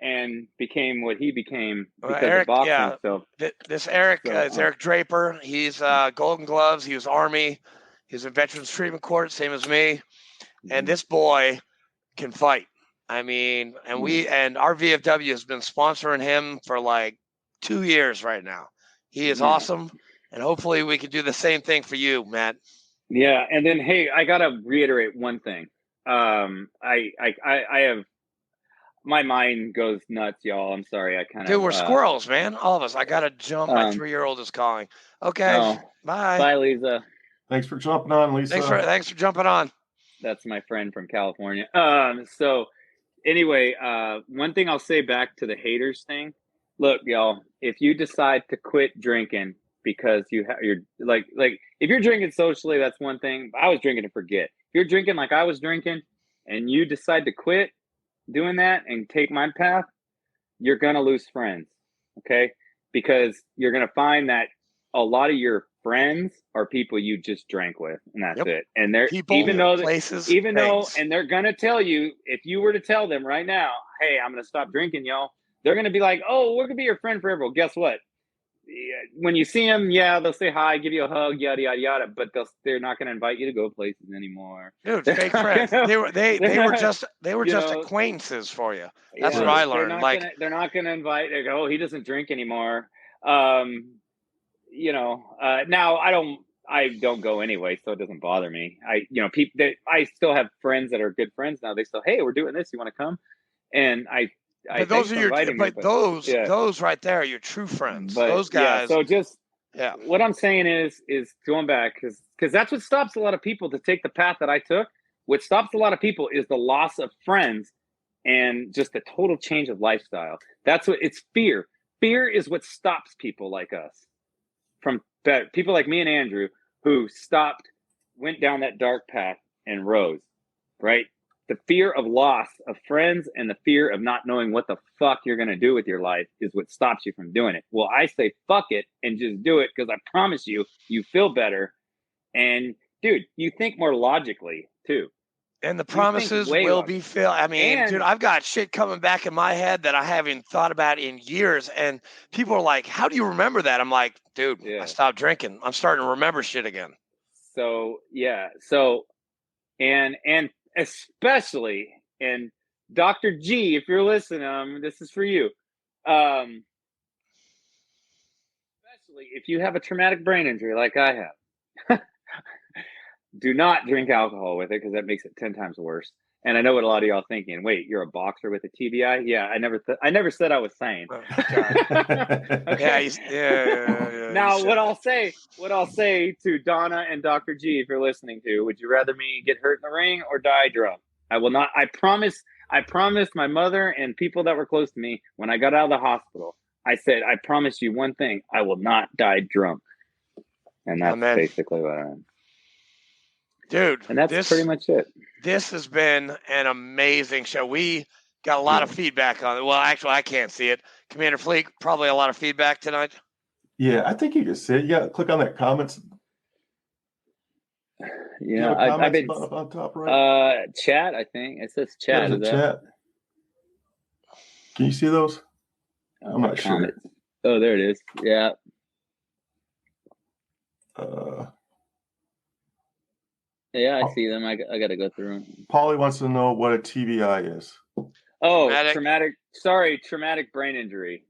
and became what he became because Eric, of boxing. yeah. So this Eric is Eric Draper. He's Golden Gloves. He was Army. He's a Veterans Treatment Court, same as me. And this boy can fight. I mean, and our VFW has been sponsoring him for like 2 years right now. He is awesome, and hopefully we can do the same thing for you, Matt. Yeah, and then hey, I gotta reiterate one thing. I have my mind goes nuts, y'all. I'm sorry. Dude, we're squirrels, man. All of us. I gotta jump. My 3-year-old is calling. Okay, bye. Bye, Lisa. Thanks for jumping on, Lisa. Thanks for jumping on. That's my friend from California. So anyway, one thing I'll say back to the haters thing. Look, y'all, if you decide to quit drinking because you're like if you're drinking socially, that's one thing. I was drinking to forget. If you're drinking like I was drinking and you decide to quit doing that and take my path, you're going to lose friends. Okay? Because you're going to find that a lot of your friends are people you just drank with, and that's it. And they're people, and they're gonna tell you, if you were to tell them right now, hey, I'm gonna stop drinking, y'all, they're gonna be like, oh, we're gonna be your friend forever. Well, guess what? When you see them, they'll say hi, give you a hug, yada yada yada, but they're not gonna invite you to go places anymore. Dude, fake friends. They were just acquaintances for you. That's what I learned. They're not gonna invite. They go, oh, he doesn't drink anymore. Now I don't go anyway, so it doesn't bother me. I still have friends that are good friends now. They still, hey, we're doing this. You want to come? And but those are those right there are your true friends. But, those guys. What I'm saying is going back because that's what stops a lot of people to take the path that I took. What stops a lot of people is the loss of friends and just the total change of lifestyle. That's what it's fear. Fear is what stops people like us from people like me and Andrew who went down that dark path and rose, right? The fear of loss of friends and the fear of not knowing what the fuck you're going to do with your life is what stops you from doing it. Well, I say fuck it and just do it because I promise you feel better. And dude, you think more logically too. And the promises will be filled. I mean, dude, I've got shit coming back in my head that I haven't thought about in years. And people are like, how do you remember that? I'm like, dude, I stopped drinking. I'm starting to remember shit again. So, yeah. So, and especially, and Dr. G, if you're listening, this is for you. Especially if you have a traumatic brain injury like I have. Do not drink alcohol with it because that makes it 10 times worse. And I know what a lot of y'all thinking. Wait, you're a boxer with a TBI? Yeah, I never said I was sane. Oh, okay. Yeah. Now, what I'll say to Donna and Dr. G, if you're listening to, would you rather me get hurt in the ring or die drunk? I will not. I promised my mother and people that were close to me when I got out of the hospital. I said, I promise you one thing: I will not die drunk. And that's basically what I am. Dude, and that's pretty much it. This has been an amazing show. We got a lot of feedback on it. Well, actually, I can't see it. Commander Fleek, probably a lot of feedback tonight. Yeah, I think you just see it. Yeah, click on that comments. Yeah, I've been up on top right. Chat. I think it says chat. Is chat. Can you see those? I'm not sure. Oh, there it is. Yeah. Yeah, I see them. I got to go through them. Paulie wants to know what a TBI is. Oh, traumatic brain injury.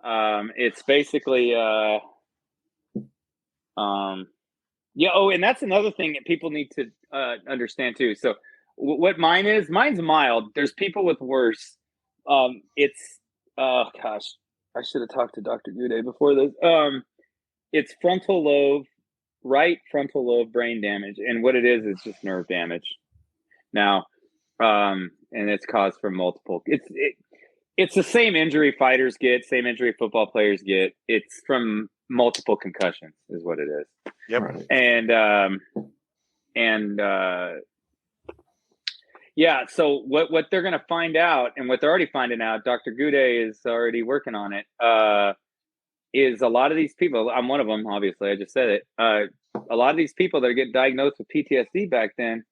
It's basically, yeah. Oh, and that's another thing that people need to understand too. So, what mine's mild. There's people with worse. It's gosh, I should have talked to Dr. Gude before this. It's right frontal lobe brain damage, and what it is just nerve damage. Now, and it's caused from multiple. It's the same injury fighters get, same injury football players get. It's from multiple concussions, is what it is. Yep. Right. Yeah. So what they're going to find out, and what they're already finding out, Dr. Gude is already working on it. Is a lot of these people, I'm one of them, obviously, I just said it. A lot of these people that get diagnosed with PTSD back then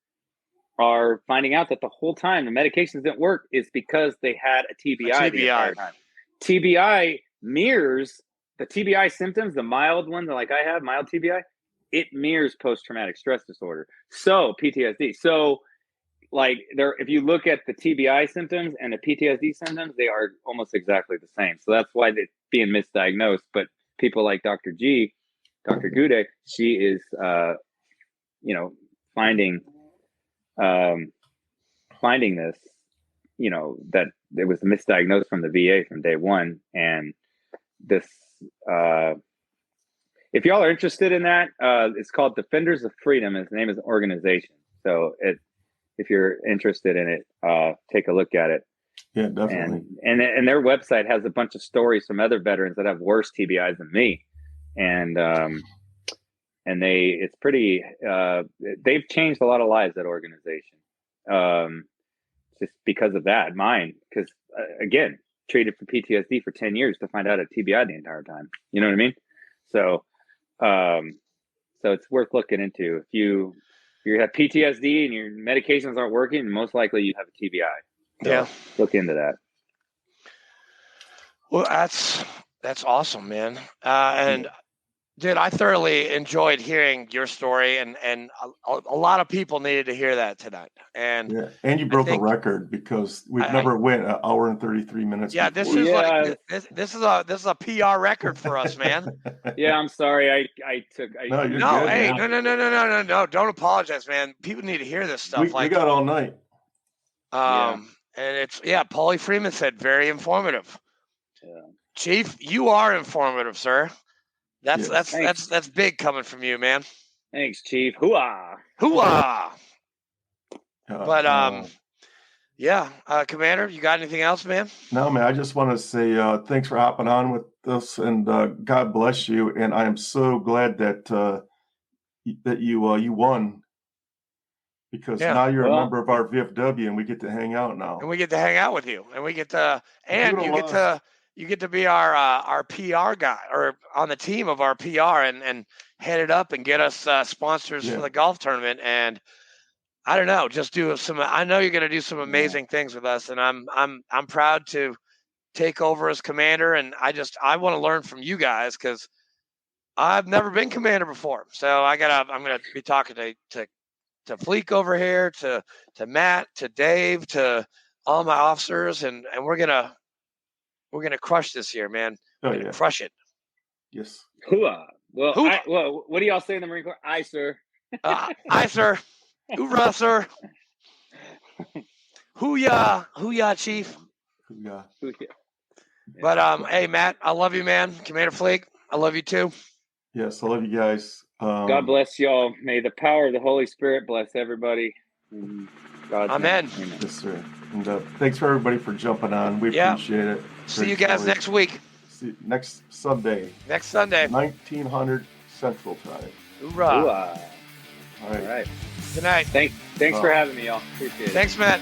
are finding out that the whole time the medications didn't work is because they had a TBI. The entire time. TBI mirrors the TBI symptoms, the mild one, like I have, mild TBI, it mirrors post-traumatic stress disorder. So PTSD. So like if you look at the TBI symptoms and the PTSD symptoms, they are almost exactly the same. So that's why they're being misdiagnosed. But people like Dr. Gude, she is, finding this, that it was misdiagnosed from the VA from day one. And this, if y'all are interested in that, it's called Defenders of Freedom. His name is an organization. So if you're interested in it, take a look at it. Yeah, definitely. And their website has a bunch of stories from other veterans that have worse TBIs than me. And it's pretty, they've changed a lot of lives, that organization. Just because of that, mine, because again, treated for PTSD for 10 years to find out a TBI the entire time. You know what I mean? So it's worth looking into. If you have PTSD and your medications aren't working, most likely you have a TBI. So yeah. Look into that. Well, that's awesome, man. And dude, I thoroughly enjoyed hearing your story, and a lot of people needed to hear that tonight. And yeah, and you broke a record because we've never went an hour and 33 minutes. Yeah, before. This is a PR record for us, man. Yeah, I'm sorry. No, don't apologize, man. People need to hear this stuff. We got all night. And it's Paulie Freeman said very informative. Yeah. Chief, you are informative, sir. That's big coming from you, man. Thanks, Chief. Hooah. But Commander, you got anything else, man? No, man. I just want to say thanks for hopping on with us, and God bless you. And I am so glad that you won, because now you're a member of our VFW, and we get to hang out now. And we get to hang out with you, and we get to, and you get to be our PR guy, or on the team of our PR, and head it up and get us sponsors for the golf tournament. And I don't know, just do some. I know you're going to do some amazing things with us, and I'm proud to take over as commander. And I want to learn from you guys, because I've never been commander before. So I'm gonna be talking to Fleek over here, to Matt, to Dave, to all my officers, and we're gonna crush this year, man. We're gonna crush it. Yes. Hooah. Well, what do y'all say in the Marine Corps? Aye, sir. Aye, sir. Hoorah, sir. Hoo-yah, Chief. Hoo-yah. But hey, Matt, I love you, man. Commander Fleek, I love you too. Yes, I love you guys. God bless y'all. May the power of the Holy Spirit bless everybody. Amen. Yes, sir. And thanks for everybody for jumping on. We appreciate it. See you guys next week. See you next Sunday. 1900 Central Time. Hoorah. All right. All right. Good night. Thanks for having me, y'all. Appreciate it. Thanks, Matt.